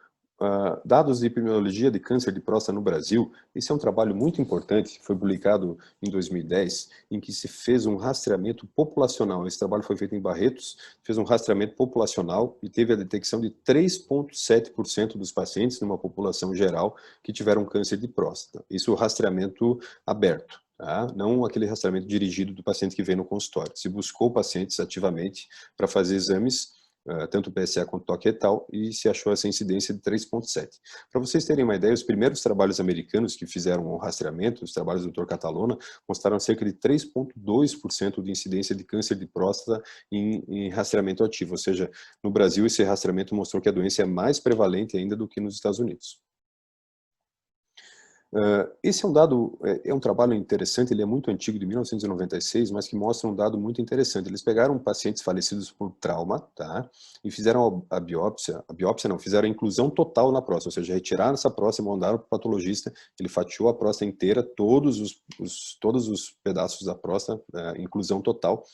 S2: dados de epidemiologia de câncer de próstata no Brasil, esse é um trabalho muito importante, foi publicado em 2010, em que se fez um rastreamento populacional. Esse trabalho foi feito em Barretos, fez um rastreamento populacional e teve a detecção de 3,7% dos pacientes numa população geral que tiveram câncer de próstata. Isso é o rastreamento aberto. Tá? Não aquele rastreamento dirigido do paciente que vem no consultório. Se buscou pacientes ativamente para fazer exames, tanto o PSA quanto o toque retal, e se achou essa incidência de 3,7. Para vocês terem uma ideia, os primeiros trabalhos americanos que fizeram o rastreamento, os trabalhos do Dr. Catalona, mostraram cerca de 3,2% de incidência de câncer de próstata em rastreamento ativo, ou seja, no Brasil esse rastreamento mostrou que a doença é mais prevalente ainda do que nos Estados Unidos. Esse é um dado, é um trabalho interessante, ele é muito antigo, de 1996, mas que mostra um dado muito interessante. Eles pegaram pacientes falecidos por trauma, tá? E fizeram a biópsia não, fizeram a inclusão total na próstata, ou seja, retiraram essa próstata, mandaram para o patologista, ele fatiou a próstata inteira, todos os pedaços da próstata, inclusão total,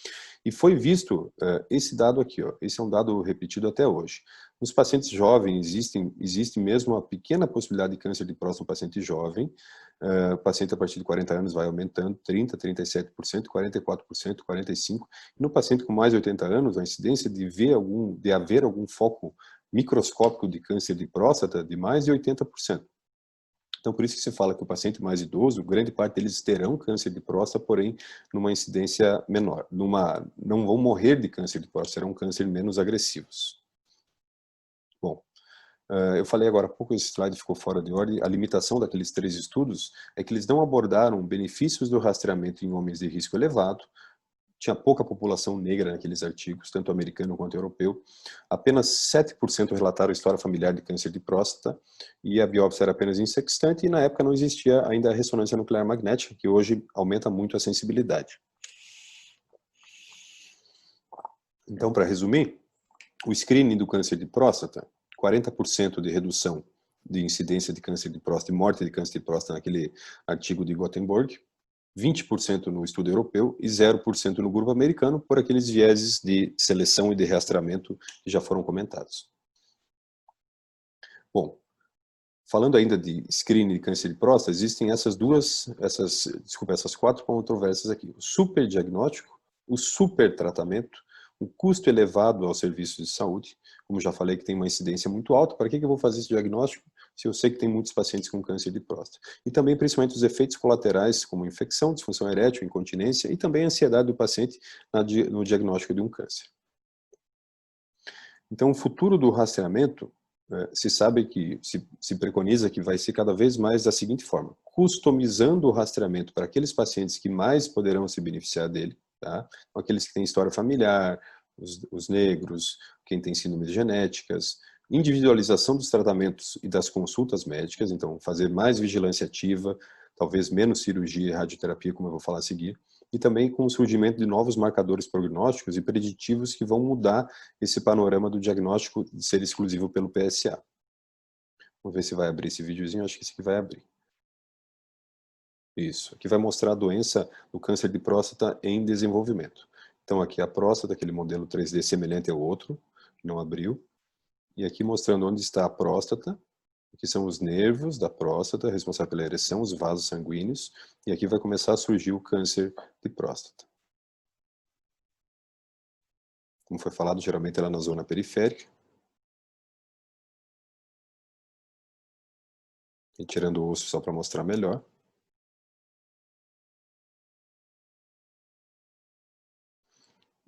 S2: e foi visto esse dado aqui, ó, esse é um dado repetido até hoje. Nos pacientes jovens, existe mesmo uma pequena possibilidade de câncer de próstata no paciente jovem. O paciente a partir de 40 anos vai aumentando, 30%, 37%, 44%, 45%. E no paciente com mais de 80 anos, a incidência de haver algum foco microscópico de câncer de próstata de mais de 80%. Então, por isso que se fala que o paciente mais idoso, grande parte deles terão câncer de próstata, porém, numa incidência menor. Não vão morrer de câncer de próstata, serão câncer menos agressivos. Bom, eu falei agora há pouco, esse slide ficou fora de ordem, a limitação daqueles 3 estudos é que eles não abordaram benefícios do rastreamento em homens de risco elevado, tinha pouca população negra naqueles artigos, tanto americano quanto europeu, apenas 7% relataram história familiar de câncer de próstata, e a biópsia era apenas insextante, e na época não existia ainda a ressonância nuclear magnética, que hoje aumenta muito a sensibilidade. Então, para resumir, o screening do câncer de próstata, 40% de redução de incidência de câncer de próstata e morte de câncer de próstata naquele artigo de Gothenburg, 20% no estudo europeu e 0% no grupo americano, por aqueles vieses de seleção e de rastreamento que já foram comentados. Bom, falando ainda de screening de câncer de próstata, existem essas 4 controvérsias aqui. O superdiagnóstico, o supertratamento, o custo elevado aos serviços de saúde, como já falei que tem uma incidência muito alta, para que eu vou fazer esse diagnóstico se eu sei que tem muitos pacientes com câncer de próstata? E também, principalmente, os efeitos colaterais, como infecção, disfunção erétil, incontinência, e também a ansiedade do paciente no diagnóstico de um câncer. Então, o futuro do rastreamento, se sabe que, se preconiza que vai ser cada vez mais da seguinte forma, customizando o rastreamento para aqueles pacientes que mais poderão se beneficiar dele, tá? Aqueles que têm história familiar, os negros, quem tem síndromes genéticas, individualização dos tratamentos e das consultas médicas, então fazer mais vigilância ativa, talvez menos cirurgia e radioterapia, como eu vou falar a seguir, e também com o surgimento de novos marcadores prognósticos e preditivos que vão mudar esse panorama do diagnóstico de ser exclusivo pelo PSA. Vamos ver se vai abrir esse videozinho, acho que esse aqui vai abrir. Isso, aqui vai mostrar a doença do câncer de próstata em desenvolvimento. Então aqui a próstata, aquele modelo 3D semelhante ao outro, que não abriu. E aqui mostrando onde está a próstata. Aqui são os nervos da próstata, responsável pela ereção, os vasos sanguíneos. E aqui vai começar a surgir o câncer de próstata. Como foi falado, geralmente ela é na zona periférica. E tirando o osso só para mostrar melhor.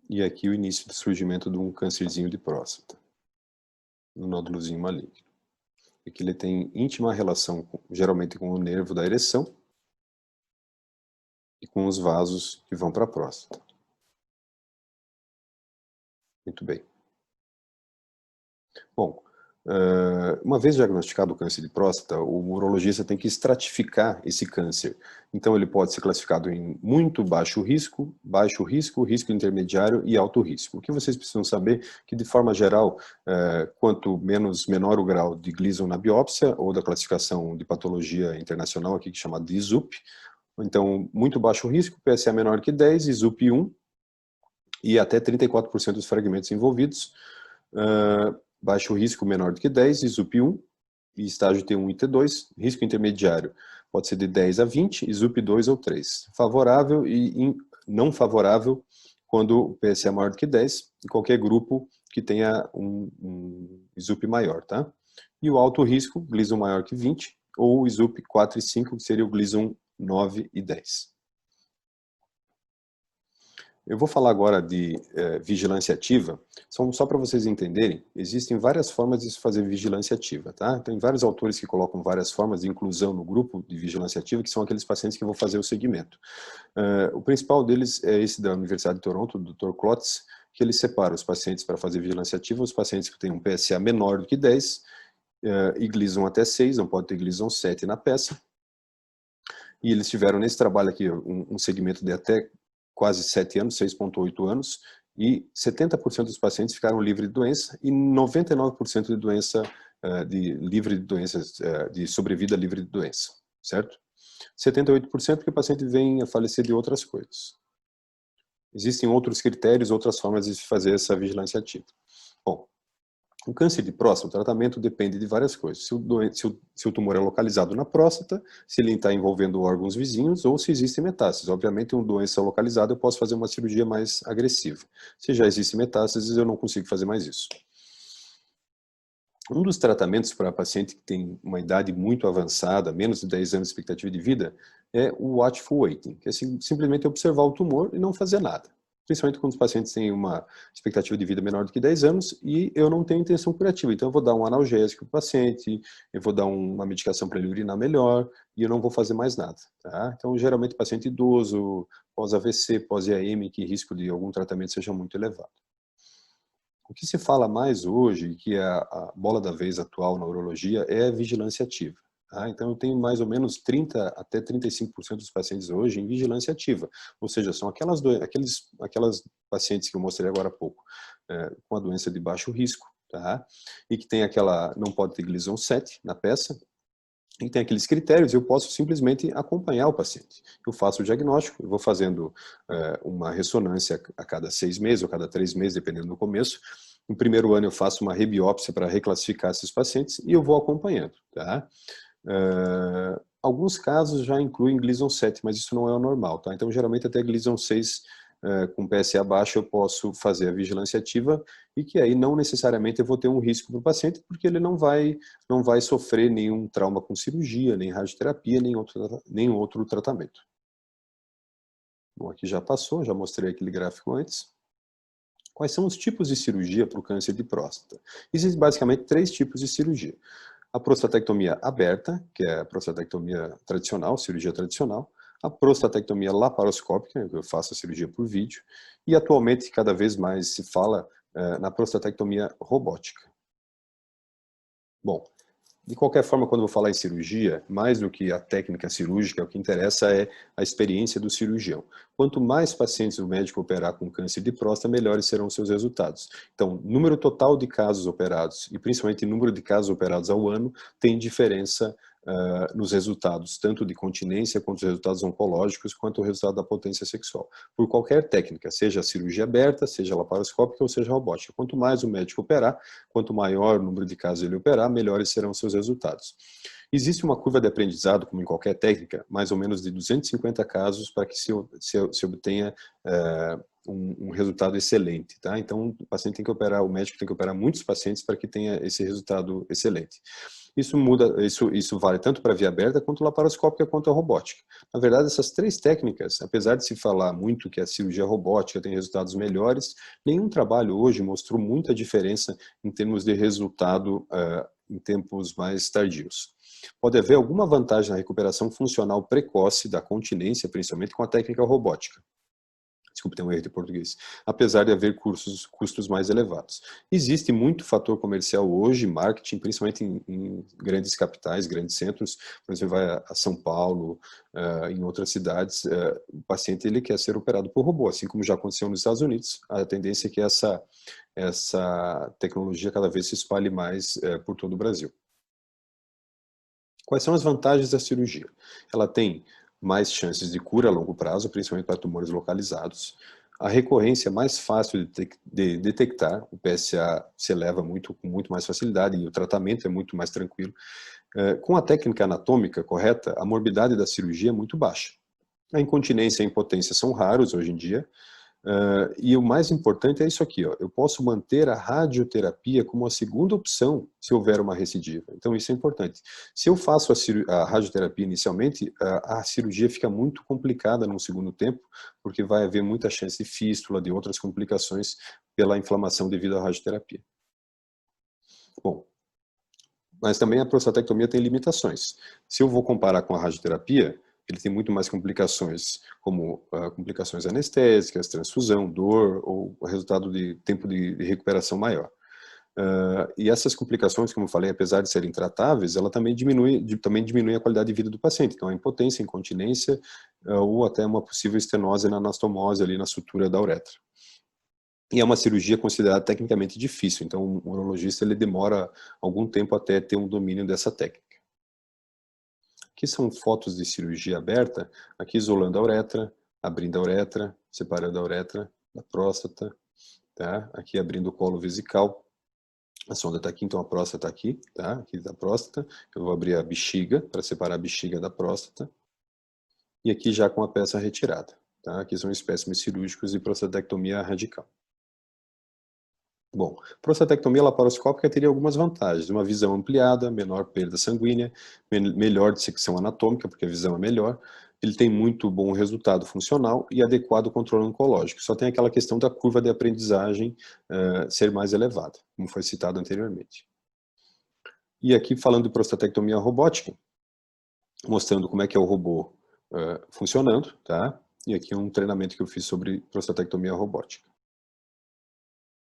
S2: E aqui o início do surgimento de um câncerzinho de próstata, um nódulozinho maligno. E que ele tem íntima relação, geralmente, com o nervo da ereção e com os vasos que vão para a próstata. Muito bem. Bom, uma vez diagnosticado o câncer de próstata, o urologista tem que estratificar esse câncer. Então ele pode ser classificado em muito baixo risco, risco intermediário e alto risco. O que vocês precisam saber é que, de forma geral, quanto menor o grau de Gleason na biópsia, ou da classificação de patologia internacional, aqui chamada de ISUP, então muito baixo risco, PSA menor que 10, ISUP 1, e até 34% dos fragmentos envolvidos, baixo risco menor do que 10, ISUP 1, e estágio T1 e T2, risco intermediário pode ser de 10 a 20, ISUP 2 ou 3. Favorável e não favorável quando o PSA é maior do que 10, e qualquer grupo que tenha um ISUP maior, tá? E o alto risco, Gleason maior que 20, ou ISUP 4 e 5, que seria o Gleason 9 e 10. Eu vou falar agora de vigilância ativa, só para vocês entenderem, existem várias formas de se fazer vigilância ativa, tá? Tem vários autores que colocam várias formas de inclusão no grupo de vigilância ativa, que são aqueles pacientes que vão fazer o segmento. O principal deles é esse da Universidade de Toronto, do Dr. Klotz, que ele separa os pacientes para fazer vigilância ativa, os pacientes que têm um PSA menor do que 10, e Gleason até 6, não pode ter Gleason 7 na peça, e eles tiveram nesse trabalho aqui um segmento de até quase 7 anos, 6,8 anos, e 70% dos pacientes ficaram livres de doença e 99% de doença livre de doenças, de sobrevida livre de doença, certo? 78% porque o paciente vem a falecer de outras coisas. Existem outros critérios, outras formas de se fazer essa vigilância ativa. Bom, o câncer de próstata, o tratamento depende de várias coisas. Se o tumor é localizado na próstata, se ele está envolvendo órgãos vizinhos ou se existe metástases. Obviamente, uma doença localizada eu posso fazer uma cirurgia mais agressiva. Se já existe metástases, eu não consigo fazer mais isso. Um dos tratamentos para paciente que tem uma idade muito avançada, menos de 10 anos de expectativa de vida, é o watchful waiting, que é simplesmente observar o tumor e não fazer nada. Principalmente quando os pacientes têm uma expectativa de vida menor do que 10 anos e eu não tenho intenção curativa. Então eu vou dar um analgésico para o paciente, eu vou dar uma medicação para ele urinar melhor e eu não vou fazer mais nada. Tá? Então geralmente paciente idoso, pós-AVC, pós-IAM, que risco de algum tratamento seja muito elevado. O que se fala mais hoje, que é a bola da vez atual na urologia, é a vigilância ativa. Tá? Então, eu tenho mais ou menos 30% até 35% dos pacientes hoje em vigilância ativa. Ou seja, são aquelas pacientes que eu mostrei agora há pouco, com a doença de baixo risco, tá? E que tem não pode ter Gleason 7 na peça, e tem aqueles critérios, eu posso simplesmente acompanhar o paciente. Eu faço o diagnóstico, eu vou fazendo uma ressonância a cada 6 meses ou a cada 3 meses, dependendo do começo. No primeiro ano eu faço uma rebiópsia para reclassificar esses pacientes e eu vou acompanhando. Tá? Alguns casos já incluem Gleason 7, mas isso não é o normal. Tá? Então, geralmente até Gleason 6 com PSA baixo eu posso fazer a vigilância ativa e que aí não necessariamente eu vou ter um risco para o paciente porque ele não vai sofrer nenhum trauma com cirurgia, nem radioterapia, nem outro tratamento. Bom, aqui já passou, já mostrei aquele gráfico antes. Quais são os tipos de cirurgia para o câncer de próstata? Existem basicamente 3 tipos de cirurgia. A prostatectomia aberta, que é a prostatectomia tradicional, cirurgia tradicional. A prostatectomia laparoscópica, eu faço a cirurgia por vídeo, e atualmente cada vez mais se fala na prostatectomia robótica. Bom, de qualquer forma, quando eu vou falar em cirurgia, mais do que a técnica cirúrgica, o que interessa é a experiência do cirurgião. Quanto mais pacientes o médico operar com câncer de próstata, melhores serão os seus resultados. Então, número total de casos operados, e principalmente número de casos operados ao ano, tem diferença nos resultados, tanto de continência, quanto os resultados oncológicos, quanto o resultado da potência sexual. Por qualquer técnica, seja a cirurgia aberta, seja laparoscópica ou seja robótica. Quanto mais o médico operar, quanto maior o número de casos ele operar, melhores serão os seus resultados. Existe uma curva de aprendizado, como em qualquer técnica, mais ou menos de 250 casos para que se obtenha um resultado excelente. Tá? Então, o médico tem que operar muitos pacientes para que tenha esse resultado excelente. Isso vale tanto para a via aberta, quanto a laparoscópica, quanto a robótica. Na verdade, essas 3 técnicas, apesar de se falar muito que a cirurgia robótica tem resultados melhores, nenhum trabalho hoje mostrou muita diferença em termos de resultado em tempos mais tardios. Pode haver alguma vantagem na recuperação funcional precoce da continência, principalmente com a técnica robótica. Desculpe, tem um erro de português. Apesar de haver custos mais elevados. Existe muito fator comercial hoje, marketing, principalmente em grandes capitais, grandes centros. Por exemplo, vai a São Paulo, em outras cidades, o paciente ele quer ser operado por robô, assim como já aconteceu nos Estados Unidos. A tendência é que essa tecnologia cada vez se espalhe mais por todo o Brasil. Quais são as vantagens da cirurgia? Ela tem mais chances de cura a longo prazo, principalmente para tumores localizados. A recorrência é mais fácil de detectar, o PSA se eleva com muito mais facilidade e o tratamento é muito mais tranquilo. Com a técnica anatômica correta, a morbidade da cirurgia é muito baixa. A incontinência e a impotência são raros hoje em dia, e o mais importante é isso aqui, ó, eu posso manter a radioterapia como a segunda opção se houver uma recidiva. Então isso é importante. Se eu faço a radioterapia inicialmente, a cirurgia fica muito complicada no segundo tempo, porque vai haver muita chance de fístula, de outras complicações pela inflamação devido à radioterapia. Bom, mas também a prostatectomia tem limitações. Se eu vou comparar com a radioterapia, ele tem muito mais complicações, como complicações anestésicas, transfusão, dor, ou o resultado de tempo de recuperação maior. E essas complicações, como eu falei, apesar de serem tratáveis, ela também diminui a qualidade de vida do paciente. Então, a impotência, incontinência, ou até uma possível estenose na anastomose, ali na sutura da uretra. E é uma cirurgia considerada tecnicamente difícil, então o urologista ele demora algum tempo até ter um domínio dessa técnica. Aqui são fotos de cirurgia aberta, aqui isolando a uretra, abrindo a uretra, separando a uretra da próstata, tá? Aqui abrindo o colo vesical. A sonda está aqui, então a próstata está aqui, tá? Aqui da próstata. Eu vou abrir a bexiga, para separar a bexiga da próstata. E aqui já com a peça retirada, tá? Aqui são espécimes cirúrgicos e prostatectomia radical. Bom, prostatectomia laparoscópica teria algumas vantagens. Uma visão ampliada, menor perda sanguínea, melhor dissecção anatômica, porque a visão é melhor. Ele tem muito bom resultado funcional e adequado controle oncológico. Só tem aquela questão da curva de aprendizagem ser mais elevada, como foi citado anteriormente. E aqui falando de prostatectomia robótica, mostrando como é que é o robô funcionando, tá? E aqui um treinamento que eu fiz sobre prostatectomia robótica.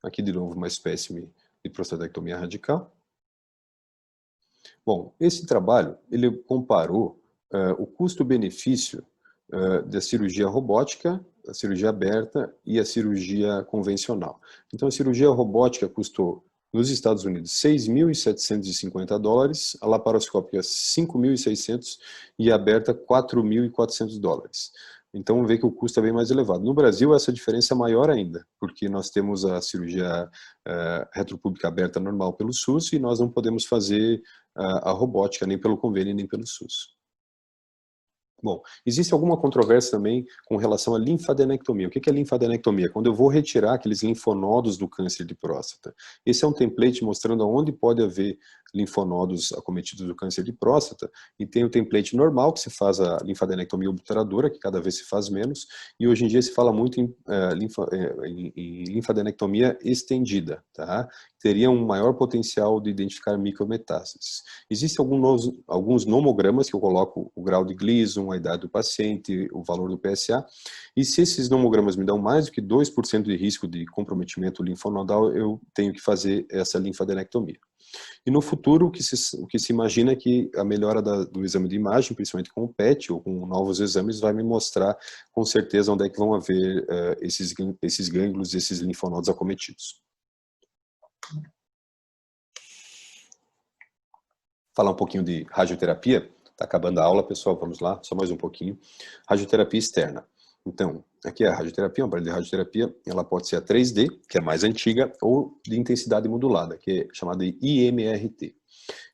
S2: Aqui de novo uma espécime de prostatectomia radical. Bom, esse trabalho ele comparou o custo-benefício da cirurgia robótica, a cirurgia aberta e a cirurgia convencional. Então a cirurgia robótica custou nos Estados Unidos $6.750, a laparoscópica $5.600 e a aberta $4.400. Então vê que o custo é bem mais elevado. No Brasil essa diferença é maior ainda, porque nós temos a cirurgia retropúbica aberta normal pelo SUS e nós não podemos fazer a robótica nem pelo convênio nem pelo SUS. Bom, existe alguma controvérsia também com relação à linfadenectomia. O que é linfadenectomia? Quando eu vou retirar aqueles linfonodos do câncer de próstata. Esse é um template mostrando onde pode haver linfonodos acometidos do câncer de próstata, e tem o template normal, que se faz a linfadenectomia obturadora, que cada vez se faz menos, e hoje em dia se fala muito em linfadenectomia estendida, tá? Teria um maior potencial de identificar micrometástases. Existem alguns nomogramas que eu coloco o grau de Gleason, a idade do paciente, o valor do PSA, e se esses nomogramas me dão mais do que 2% de risco de comprometimento linfonodal, eu tenho que fazer essa linfadenectomia. E no futuro, o que se imagina é que a melhora do exame de imagem, principalmente com o PET ou com novos exames, vai me mostrar com certeza onde é que vão haver esses gânglios, esses linfonodos acometidos. Falar um pouquinho de radioterapia. Está acabando a aula, pessoal, vamos lá, só mais um pouquinho. Radioterapia externa. Então, aqui é a radioterapia, um aparelho de radioterapia, ela pode ser a 3D, que é a mais antiga, ou de intensidade modulada, que é chamada de IMRT.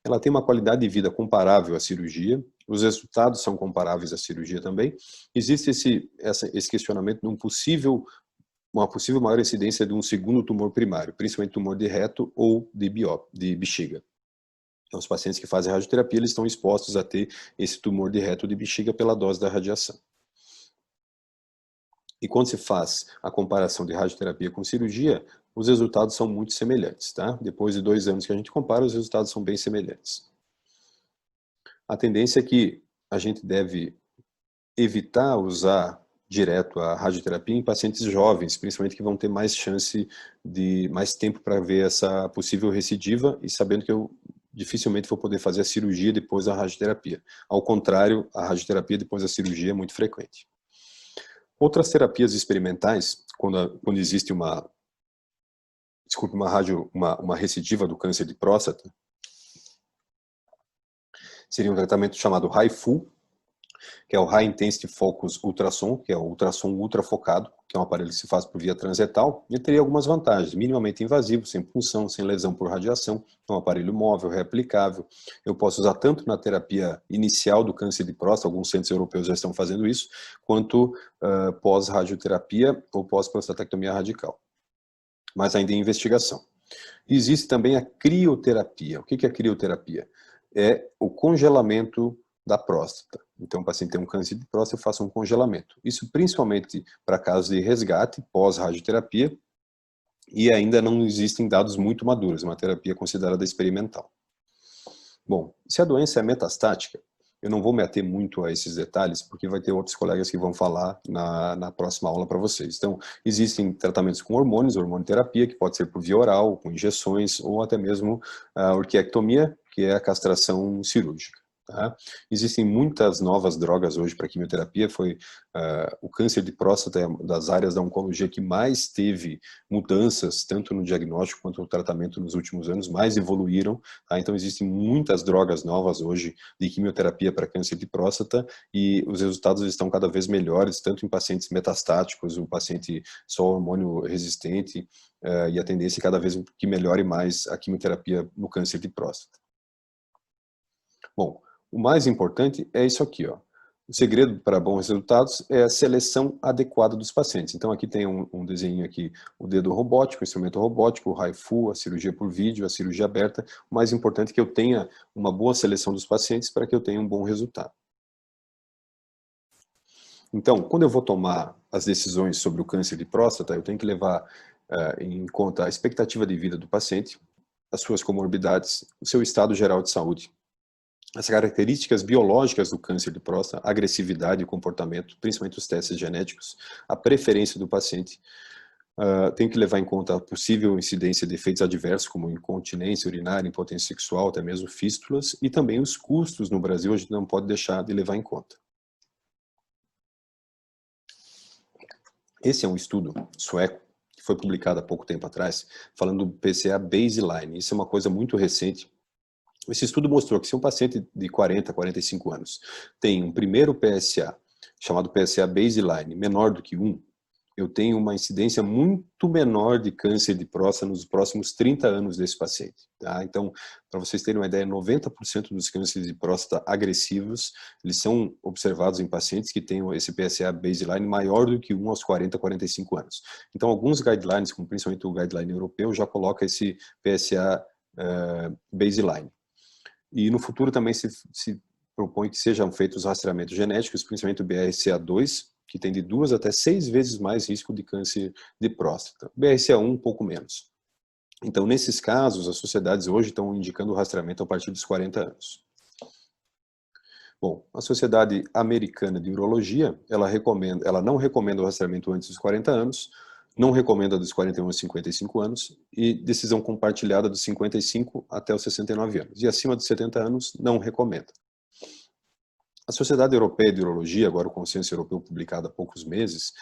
S2: Ela tem uma qualidade de vida comparável à cirurgia, os resultados são comparáveis à cirurgia também. Existe esse questionamento de uma possível maior incidência de um segundo tumor primário, principalmente tumor de reto ou de bexiga. Então, os pacientes que fazem radioterapia, eles estão expostos a ter esse tumor de reto ou de bexiga pela dose da radiação. E quando se faz a comparação de radioterapia com cirurgia, os resultados são muito semelhantes, tá? Depois de 2 anos que a gente compara, os resultados são bem semelhantes. A tendência é que a gente deve evitar usar direto a radioterapia em pacientes jovens, principalmente que vão ter mais chance de mais tempo para ver essa possível recidiva e sabendo que eu dificilmente vou poder fazer a cirurgia depois da radioterapia. Ao contrário, a radioterapia depois da cirurgia é muito frequente. Outras terapias experimentais, quando existe uma recidiva do câncer de próstata, seria um tratamento chamado HIFU, que é o High Intensity Focus Ultrassom, que é o ultrassom ultrafocado, que é um aparelho que se faz por via transretal, e teria algumas vantagens, minimamente invasivo, sem punção, sem lesão por radiação, é um aparelho móvel, replicável. Eu posso usar tanto na terapia inicial do câncer de próstata, alguns centros europeus já estão fazendo isso, quanto pós-radioterapia ou pós-prostatectomia radical. Mas ainda em investigação. Existe também a crioterapia. O que é a crioterapia? É o congelamento da próstata. Então, o paciente tem um câncer de próstata, eu faço um congelamento. Isso principalmente para casos de resgate pós-radioterapia, e ainda não existem dados muito maduros, uma terapia considerada experimental. Bom, se a doença é metastática, Eu não vou me ater muito a esses detalhes, porque vai ter outros colegas que vão falar na próxima aula para vocês. Então, existem tratamentos com hormônios, hormonioterapia, que pode ser por via oral, com injeções, ou até mesmo a orquiectomia, que é a castração cirúrgica. Tá? Existem muitas novas drogas hoje para quimioterapia, foi o câncer de próstata é das áreas da oncologia que mais teve mudanças, tanto no diagnóstico quanto no tratamento nos últimos anos, mais evoluíram, tá? Então existem muitas drogas novas hoje de quimioterapia para câncer de próstata e os resultados estão cada vez melhores, tanto em pacientes metastáticos, o paciente só hormônio resistente, e a tendência é cada vez que melhore mais a quimioterapia no câncer de próstata. Bom, o mais importante é isso aqui, ó. O segredo para bons resultados é a seleção adequada dos pacientes. Então aqui tem um desenho aqui, o dedo robótico, o instrumento robótico, o HIFU, a cirurgia por vídeo, a cirurgia aberta. O mais importante é que eu tenha uma boa seleção dos pacientes para que eu tenha um bom resultado. Então, quando eu vou tomar as decisões sobre o câncer de próstata, eu tenho que levar em conta a expectativa de vida do paciente, as suas comorbidades, o seu estado geral de saúde, as características biológicas do câncer de próstata, agressividade e comportamento, principalmente os testes genéticos, a preferência do paciente. Tem que levar em conta a possível incidência de efeitos adversos, como incontinência urinária, impotência sexual, até mesmo fístulas, e também os custos no Brasil, a gente não pode deixar de levar em conta. Esse é um estudo sueco, que foi publicado há pouco tempo atrás, falando do PSA baseline. Isso é uma coisa muito recente. Esse estudo mostrou que se um paciente de 40 a 45 anos tem um primeiro PSA, chamado PSA baseline, menor do que 1, eu tenho uma incidência muito menor de câncer de próstata nos próximos 30 anos desse paciente. Tá? Então, para vocês terem uma ideia, 90% dos cânceres de próstata agressivos, eles são observados em pacientes que têm esse PSA baseline maior do que 1 aos 40 a 45 anos. Então, alguns guidelines, como principalmente o guideline europeu, já coloca esse PSA baseline. E no futuro também se propõe que sejam feitos rastreamentos genéticos, principalmente o BRCA2, que tem de 2 até 6 vezes mais risco de câncer de próstata. BRCA1 um pouco menos. Então, nesses casos, as sociedades hoje estão indicando o rastreamento a partir dos 40 anos. Bom, a Sociedade Americana de Urologia, ela não recomenda o rastreamento antes dos 40 anos, não recomenda dos 41 aos 55 anos e decisão compartilhada dos 55 até os 69 anos. E acima dos 70 anos, não recomenda. A Sociedade Europeia de Urologia, agora o Consenso Europeu publicado há poucos meses,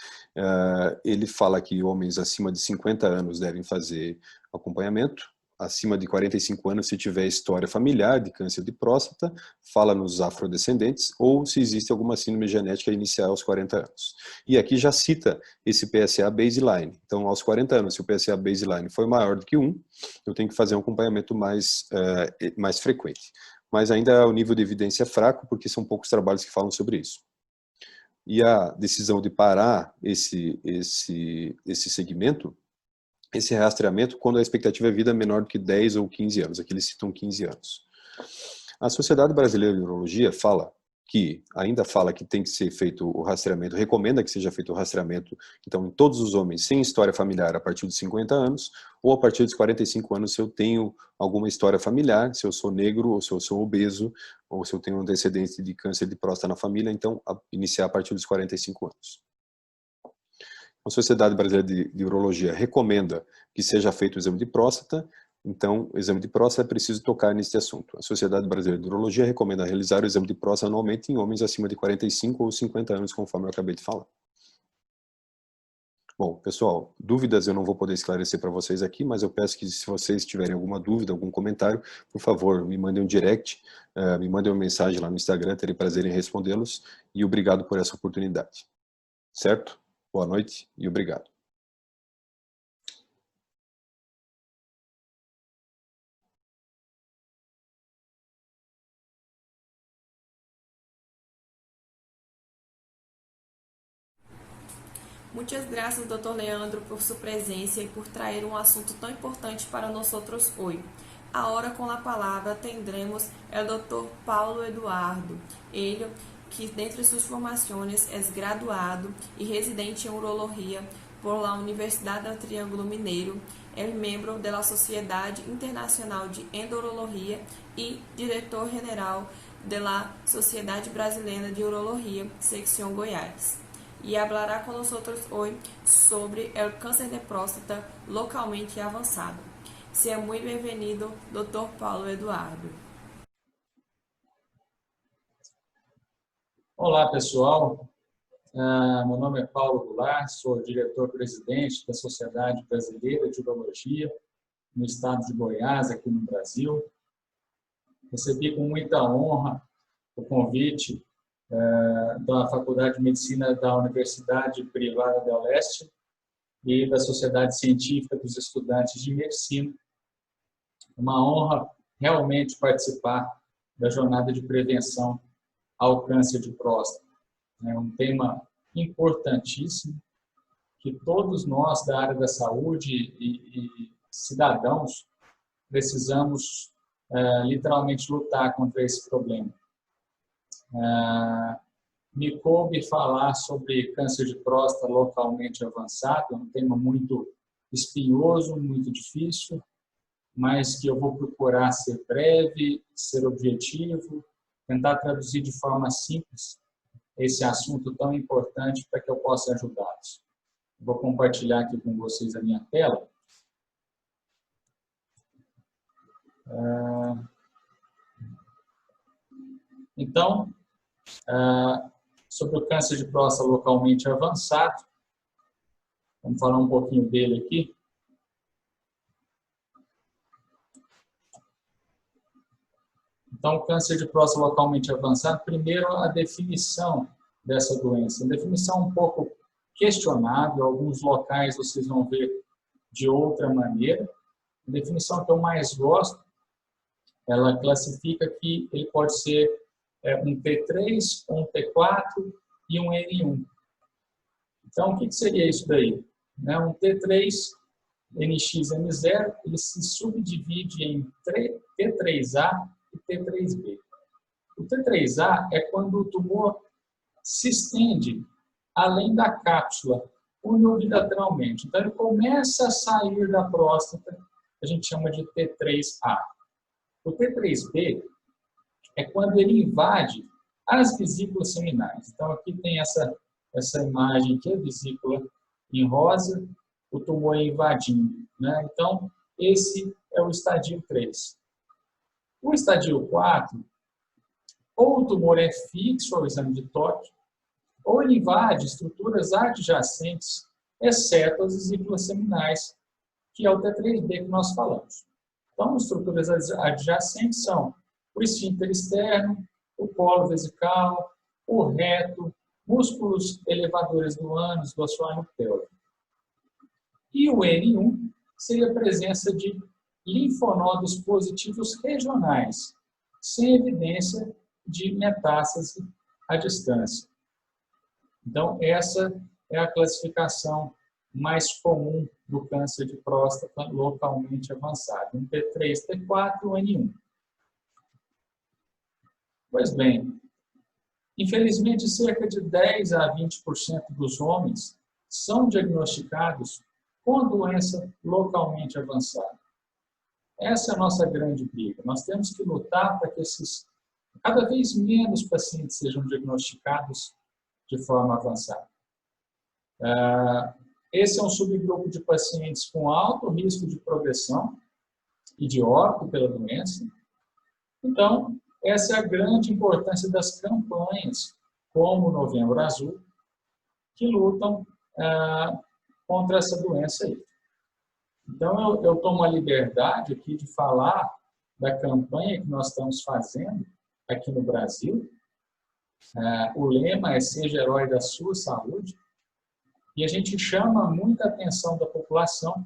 S2: ele fala que homens acima de 50 anos devem fazer acompanhamento, acima de 45 anos se tiver história familiar de câncer de próstata, fala nos afrodescendentes, ou se existe alguma síndrome genética inicial aos 40 anos. E aqui já cita esse PSA baseline. Então, aos 40 anos, se o PSA baseline for maior do que 1, eu tenho que fazer um acompanhamento mais frequente. Mas ainda o nível de evidência é fraco, porque são poucos trabalhos que falam sobre isso. E a decisão de parar esse segmento, esse rastreamento, quando a expectativa de vida é menor do que 10 ou 15 anos. Aqui eles citam 15 anos. A Sociedade Brasileira de Urologia ainda fala que tem que ser feito o rastreamento, recomenda que seja feito o rastreamento, então, em todos os homens sem história familiar a partir dos 50 anos, ou a partir dos 45 anos se eu tenho alguma história familiar, se eu sou negro, ou se eu sou obeso, ou se eu tenho um antecedente de câncer de próstata na família, então, iniciar a partir dos 45 anos. A Sociedade Brasileira de Urologia recomenda que seja feito o exame de próstata, então o exame de próstata é preciso tocar nesse assunto. A Sociedade Brasileira de Urologia recomenda realizar o exame de próstata anualmente em homens acima de 45 ou 50 anos, conforme eu acabei de falar. Bom, pessoal, dúvidas eu não vou poder esclarecer para vocês aqui, mas eu peço que se vocês tiverem alguma dúvida, algum comentário, por favor, me mandem um direct, me mandem uma mensagem lá no Instagram, terei prazer em respondê-los, e obrigado por essa oportunidade. Certo? Boa noite e obrigado.
S1: Muitas graças, Dr. Leandro, por sua presença e por trazer um assunto tão importante para nós outros hoje. Agora, com a palavra, tendremos o Dr. Paulo Eduardo. Ele, que dentre suas formações é graduado e residente em urologia por la Universidade do Triângulo Mineiro, é membro da Sociedade Internacional de Endurologia e diretor-geral da Sociedade Brasileira de Urologia, sección Goiás. E hablará com nós hoje sobre o câncer de próstata localmente avançado. Seja muito bem-vindo, Dr. Paulo Eduardo.
S3: Olá, pessoal. Meu nome é Paulo Goulart, sou diretor-presidente da Sociedade Brasileira de Urologia no estado de Goiás, aqui no Brasil. Recebi com muita honra o convite da Faculdade de Medicina da Universidade Privada del Oeste e da Sociedade Científica dos Estudantes de Medicina. Uma honra realmente participar da jornada de prevenção ao câncer de próstata. É um tema importantíssimo que todos nós da área da saúde e cidadãos precisamos literalmente lutar contra esse problema. Me coube falar sobre câncer de próstata localmente avançado, um tema muito espinhoso, muito difícil, mas que eu vou procurar ser breve, ser objetivo, tentar traduzir de forma simples esse assunto tão importante para que eu possa ajudá-los. Vou compartilhar aqui com vocês a minha tela. Então, sobre o câncer de próstata localmente avançado, vamos falar um pouquinho dele aqui. Então, o câncer de próstata localmente avançado, primeiro a definição dessa doença. Uma definição um pouco questionável, alguns locais vocês vão ver de outra maneira. A definição que eu mais gosto, ela classifica que ele pode ser um T3, um T4 e um N1. Então, o que seria isso daí? Um T3, NX-M0, ele se subdivide em T3A e T3B. O T3A é quando o tumor se estende além da cápsula, unilateralmente. Então, ele começa a sair da próstata, a gente chama de T3A. O T3B é quando ele invade as vesículas seminais. Então, aqui tem essa imagem aqui, a vesícula em rosa, o tumor invadindo. Então, esse é o estadio 3. O estadio 4, ou o tumor é fixo ao exame de toque, ou ele invade estruturas adjacentes, exceto as vesículas seminais, que é o T3B que nós falamos. Então, estruturas adjacentes são o esfíncter externo, o colo vesical, o reto, músculos elevadores do ânus, do assoalho pélvico. E o N1 seria a presença de linfonodos positivos regionais, sem evidência de metástase à distância. Então, essa é a classificação mais comum do câncer de próstata localmente avançado, um T3, T4 e um N1. Pois bem, infelizmente, cerca de 10 a 20% dos homens são diagnosticados com a doença localmente avançada. Essa é a nossa grande briga. Nós temos que lutar para que cada vez menos pacientes sejam diagnosticados de forma avançada. Esse é um subgrupo de pacientes com alto risco de progressão e de óbito pela doença. Então, essa é a grande importância das campanhas, como o Novembro Azul, que lutam contra essa doença aí. Então, eu tomo a liberdade aqui de falar da campanha que nós estamos fazendo aqui no Brasil. O lema é Seja Herói da Sua Saúde. E a gente chama muita atenção da população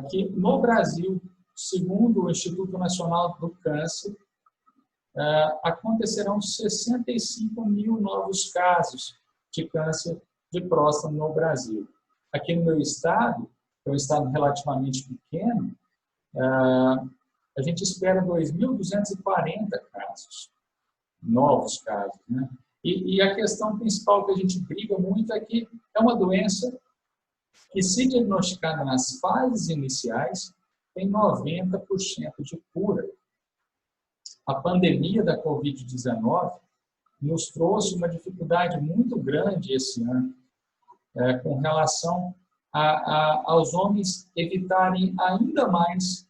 S3: que no Brasil, segundo o Instituto Nacional do Câncer, acontecerão 65 mil novos casos de câncer de próstata no Brasil. Aqui no meu estado, que é um estado relativamente pequeno, a gente espera 2.240 casos, novos casos. E a questão principal que a gente briga muito é que é uma doença que, se diagnosticada nas fases iniciais, tem 90% de cura. a pandemia da Covid-19 nos trouxe uma dificuldade muito grande esse ano com relação aos homens evitarem ainda mais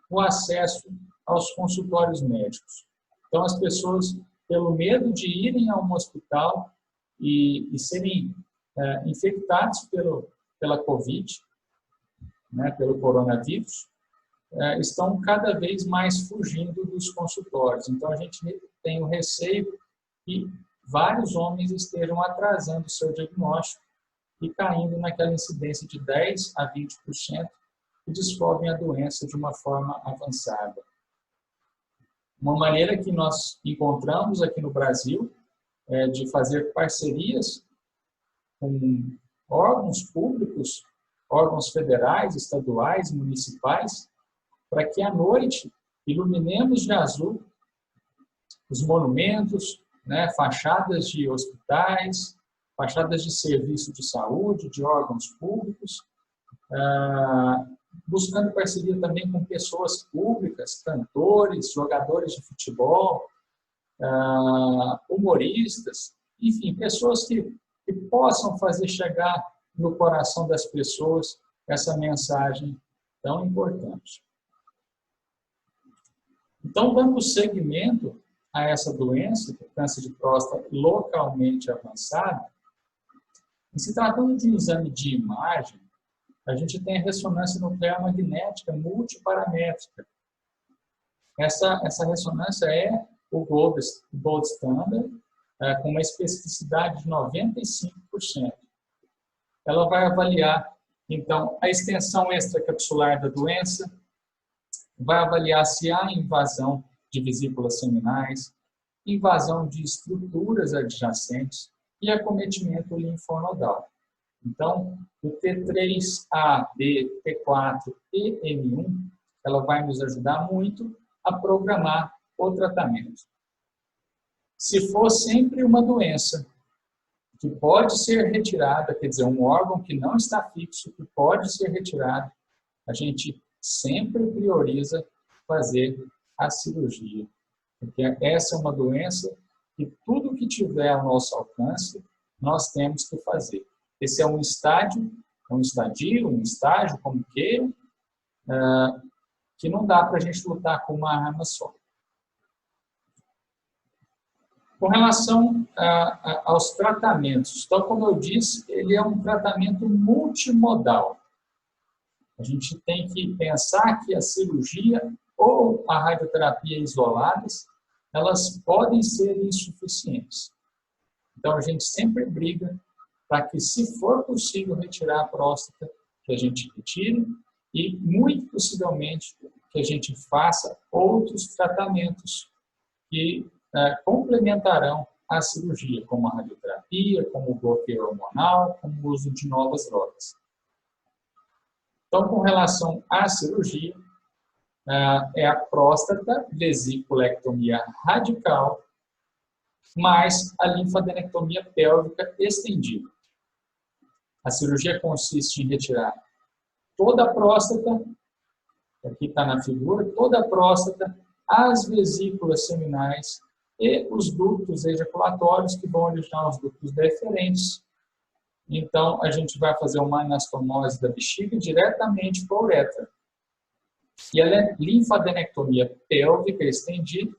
S3: o acesso aos consultórios médicos. Então, as pessoas, pelo medo de irem a um hospital e serem infectados pela Covid, né, pelo coronavírus, estão cada vez mais fugindo dos consultórios. Então, a gente tem o receio que vários homens estejam atrasando o seu diagnóstico e caindo naquela incidência de 10% a 20% e descobrem a doença de uma forma avançada. Uma maneira que nós encontramos aqui no Brasil é de fazer parcerias com órgãos públicos, órgãos federais, estaduais, municipais, para que à noite iluminemos de azul os monumentos, né, fachadas de hospitais, fachadas de serviço de saúde, de órgãos públicos, buscando parceria também com pessoas públicas, cantores, jogadores de futebol, humoristas, enfim, pessoas que possam fazer chegar no coração das pessoas essa mensagem tão importante. Então, dando seguimento a essa doença, o câncer de próstata localmente avançado, e se tratando de um exame de imagem, a gente tem a ressonância nuclear magnética multiparamétrica. Essa ressonância é o gold standard, com uma especificidade de 95%. Ela vai avaliar, então, a extensão extracapsular da doença, vai avaliar se há invasão de vesículas seminais, invasão de estruturas adjacentes e acometimento linfonodal. Então, o T3A, B, T4 e M1, ela vai nos ajudar muito a programar o tratamento. Se for sempre uma doença que pode ser retirada, quer dizer, um órgão que não está fixo, que pode ser retirado, a gente sempre prioriza fazer a cirurgia. Porque essa é uma doença que tudo que tiver ao nosso alcance, nós temos que fazer. Esse é um estágio, um estágio, como queiram, que não dá para a gente lutar com uma arma só. Com relação aos tratamentos, então, como eu disse, ele é um tratamento multimodal. A gente tem que pensar que a cirurgia ou a radioterapia isoladas, elas podem ser insuficientes. Então, a gente sempre briga para que, se for possível retirar a próstata, que a gente retire e, muito possivelmente, que a gente faça outros tratamentos que complementarão a cirurgia, como a radioterapia, como o bloqueio hormonal, como o uso de novas drogas. Então, com relação à cirurgia, é a próstata, vesiculectomia radical, mais a linfadenectomia pélvica estendida. A cirurgia consiste em retirar toda a próstata, aqui está na figura, toda a próstata, as vesículas seminais e os ductos ejaculatórios, que vão originar os ductos deferentes. Então, a gente vai fazer uma anastomose da bexiga diretamente para a uretra. E a linfadenectomia pélvica estendida,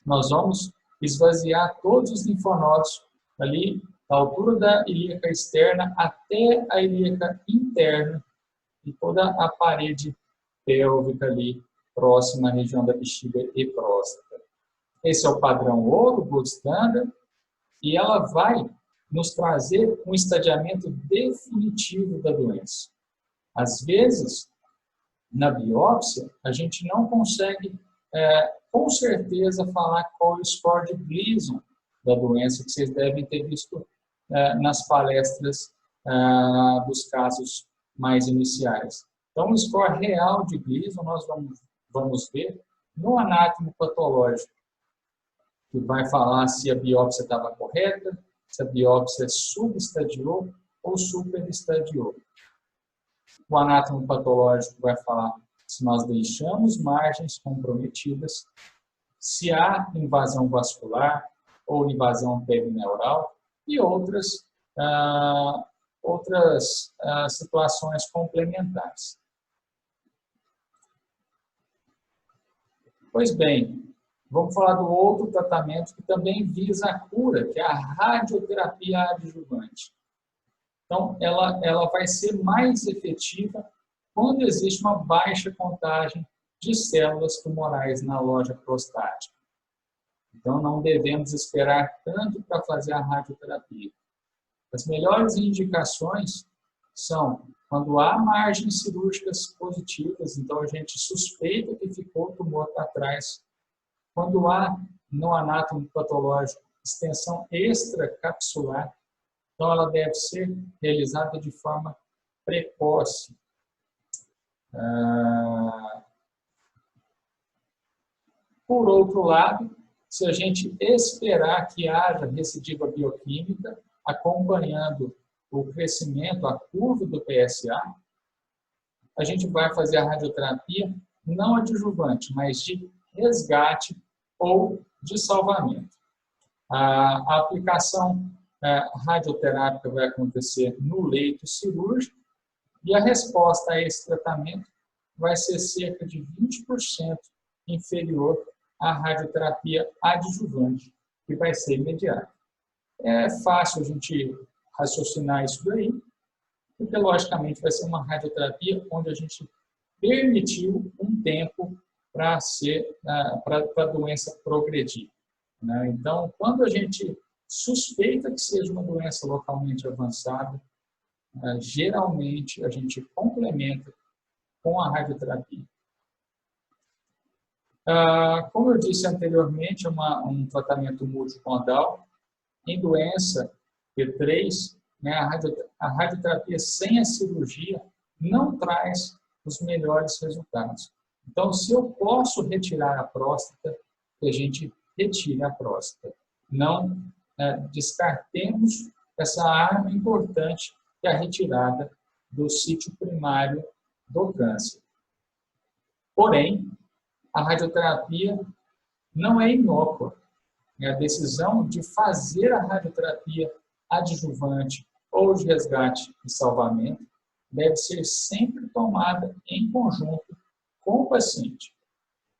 S3: nós vamos esvaziar todos os linfonodos ali, da altura da ilíaca externa até a ilíaca interna e toda a parede pélvica ali, próxima à região da bexiga e próstata. Esse é o padrão ouro, gold standard, e ela vai nos trazer um estadiamento definitivo da doença. Às vezes, na biópsia, a gente não consegue, com certeza, falar qual é o score de Gleason da doença, que vocês devem ter visto nas palestras dos casos mais iniciais. Então, o score real de Gleason nós vamos ver no anátomo patológico, que vai falar se a biópsia estava correta, se a biópsia subestadiou ou superestadiou. O anátomo patológico vai falar se nós deixamos margens comprometidas, se há invasão vascular ou invasão perineural e outras situações complementares. Pois bem, vamos falar do outro tratamento que também visa a cura, que é a radioterapia adjuvante. Então, ela vai ser mais efetiva quando existe uma baixa contagem de células tumorais na loja prostática. Então, não devemos esperar tanto para fazer a radioterapia. As melhores indicações são quando há margens cirúrgicas positivas, então a gente suspeita que ficou o tumor para trás. Quando há, no anátomo patológico, extensão extracapsular, então ela deve ser realizada de forma precoce. Por outro lado, se a gente esperar que haja recidiva bioquímica, acompanhando o crescimento, a curva do PSA, a gente vai fazer a radioterapia não adjuvante, mas de resgate ou de salvamento. A aplicação radioterápica vai acontecer no leito cirúrgico e a resposta a esse tratamento vai ser cerca de 20% inferior à radioterapia adjuvante, que vai ser imediata. É fácil a gente raciocinar isso daí, porque logicamente vai ser uma radioterapia onde a gente permitiu um tempo para a doença progredir, né? Então, quando a gente suspeita que seja uma doença localmente avançada, geralmente a gente complementa com a radioterapia. Como eu disse anteriormente, é um tratamento multimodal. Em doença T3, né, a radioterapia sem a cirurgia não traz os melhores resultados. Então, se eu posso retirar a próstata, que a gente retire a próstata. Não descartemos essa arma importante, que é a retirada do sítio primário do câncer. Porém, a radioterapia não é inócua. A decisão de fazer a radioterapia adjuvante ou de resgate e salvamento deve ser sempre tomada em conjunto com o paciente.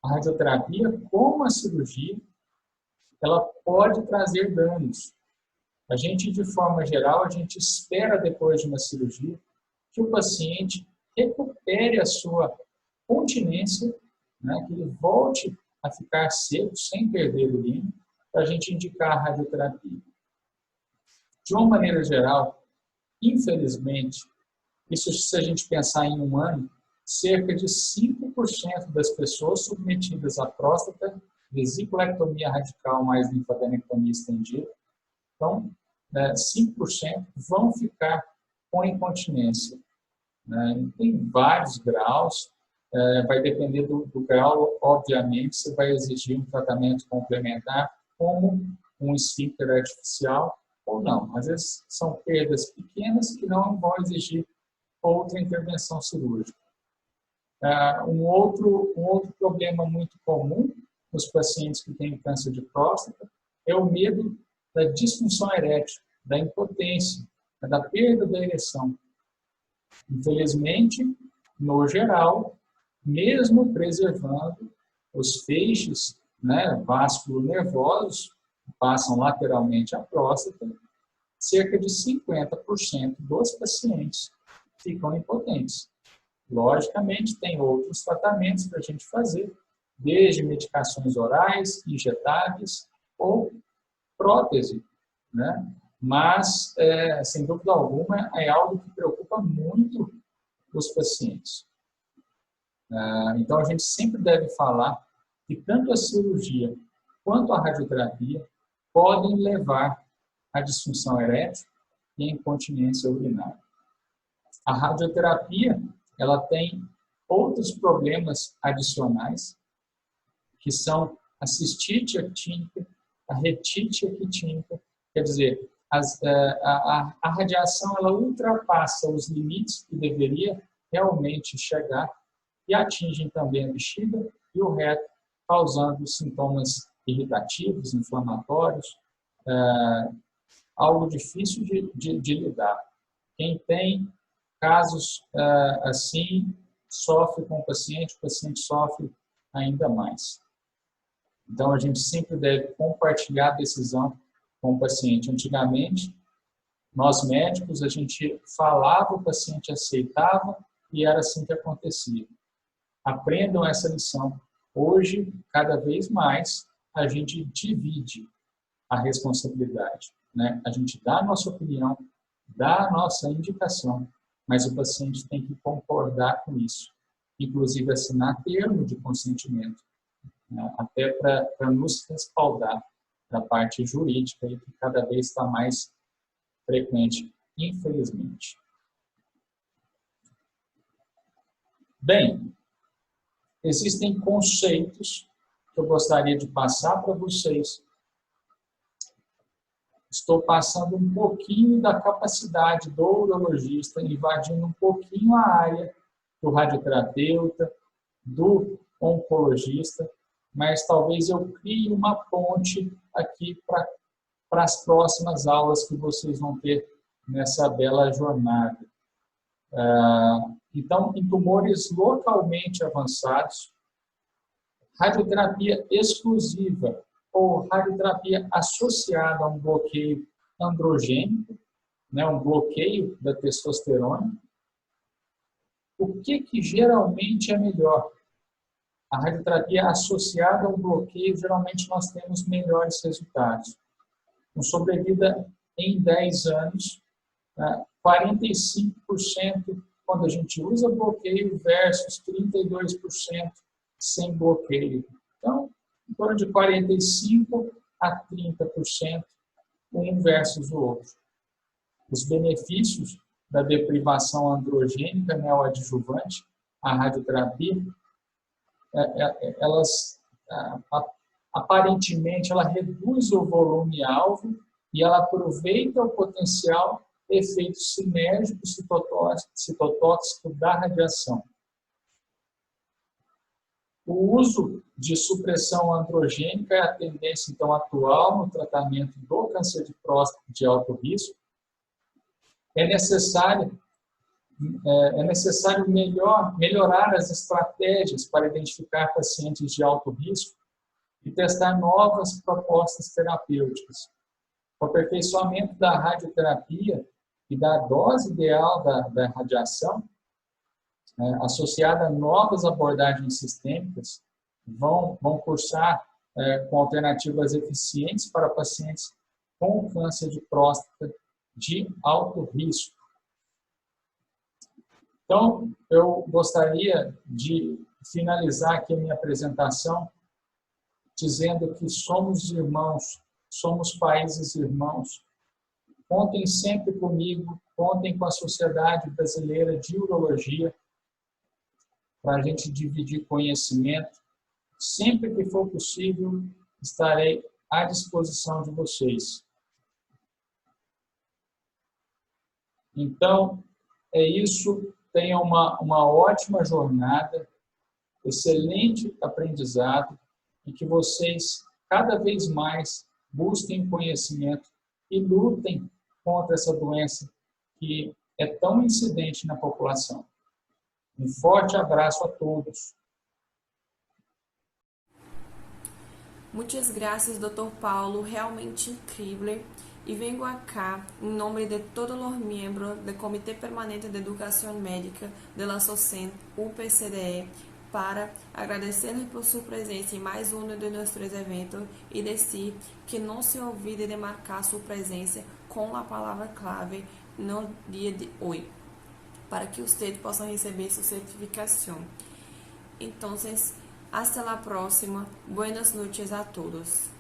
S3: A radioterapia, como a cirurgia, ela pode trazer danos. A gente, de forma geral, a gente espera depois de uma cirurgia que o paciente recupere a sua continência, né, que ele volte a ficar seco sem perder urina, para a gente indicar a radioterapia. De uma maneira geral, infelizmente, isso se a gente pensar em um ano, cerca de 5% das pessoas submetidas à próstata, vesiculectomia radical mais linfadenectomia estendida, então, 5% vão ficar com incontinência. Tem vários graus, vai depender do grau, obviamente, você vai exigir um tratamento complementar, como um esfíncter artificial ou não. Às vezes são perdas pequenas que não vão exigir outra intervenção cirúrgica. Um outro problema muito comum nos pacientes que têm câncer de próstata é o medo da disfunção erétil, da impotência, da perda da ereção. Infelizmente, no geral, mesmo preservando os feixes, vasculo-nervosos, que passam lateralmente à próstata, cerca de 50% dos pacientes ficam impotentes. Logicamente, tem outros tratamentos para a gente fazer, desde medicações orais, injetáveis ou prótese, né? Mas, sem dúvida alguma, é algo que preocupa muito os pacientes. Então, a gente sempre deve falar que tanto a cirurgia quanto a radioterapia podem levar à disfunção erétil e à incontinência urinária. A radioterapia, ela tem outros problemas adicionais, que são a cistite actínica, a retite actínica, quer dizer, a radiação ela ultrapassa os limites que deveria realmente chegar e atingem também a bexiga e o reto, causando sintomas irritativos, inflamatórios, algo difícil de lidar. Quem tem casos assim, sofre com o paciente sofre ainda mais. Então, a gente sempre deve compartilhar a decisão com o paciente. Antigamente, nós médicos, a gente falava, o paciente aceitava e era assim que acontecia. Aprendam essa lição. Hoje, cada vez mais, a gente divide a responsabilidade, né? A gente dá a nossa opinião, dá a nossa indicação, mas o paciente tem que concordar com isso. Inclusive, assinar termo de consentimento, né? Até para nos respaldar da parte jurídica, que cada vez está mais frequente, infelizmente. Bem, existem conceitos que eu gostaria de passar para vocês. Estou passando um pouquinho da capacidade do urologista, invadindo um pouquinho a área do radioterapeuta, do oncologista, mas talvez eu crie uma ponte aqui para as próximas aulas que vocês vão ter nessa bela jornada. Então, em tumores localmente avançados, radioterapia exclusiva ou radioterapia associada a um bloqueio androgênico, né, um bloqueio da testosterona, o que geralmente é melhor? A radioterapia associada a um bloqueio, geralmente nós temos melhores resultados. Com sobrevida em 10 anos, 45% quando a gente usa bloqueio versus 32% sem bloqueio. Então, em torno de 45% a 30%, um versus o outro. Os benefícios da deprivação androgênica neoadjuvante, a radioterapia, aparentemente, ela reduz o volume-alvo e ela aproveita o potencial efeito sinérgico citotóxico da radiação. O uso de supressão androgênica é a tendência, então, atual no tratamento do câncer de próstata de alto risco. É necessário melhorar as estratégias para identificar pacientes de alto risco e testar novas propostas terapêuticas. O aperfeiçoamento da radioterapia e da dose ideal da radiação, associada a novas abordagens sistêmicas, vão cursar com alternativas eficientes para pacientes com câncer de próstata de alto risco. Então, eu gostaria de finalizar aqui a minha apresentação dizendo que somos irmãos, somos países irmãos. Contem sempre comigo, contem com a Sociedade Brasileira de Urologia para a gente dividir conhecimento. Sempre que for possível, estarei à disposição de vocês. Então, é isso. Tenham uma ótima jornada, excelente aprendizado e que vocês, cada vez mais, busquem conhecimento e lutem contra essa doença que é tão incidente na população. Um forte abraço a todos.
S1: Muitas graças, Dr. Paulo, realmente incrível. Y vengo acá en nombre de todos los miembros del Comité Permanente de Educación Médica de la SOCEN UPCDE para agradecerles por su presencia en más uno de nuestros eventos y decir que no se olvide de marcar su presencia con la palabra clave no día de hoy, para que usted possa receber su certificación. Entonces, hasta la próxima. Buenas noches a todos.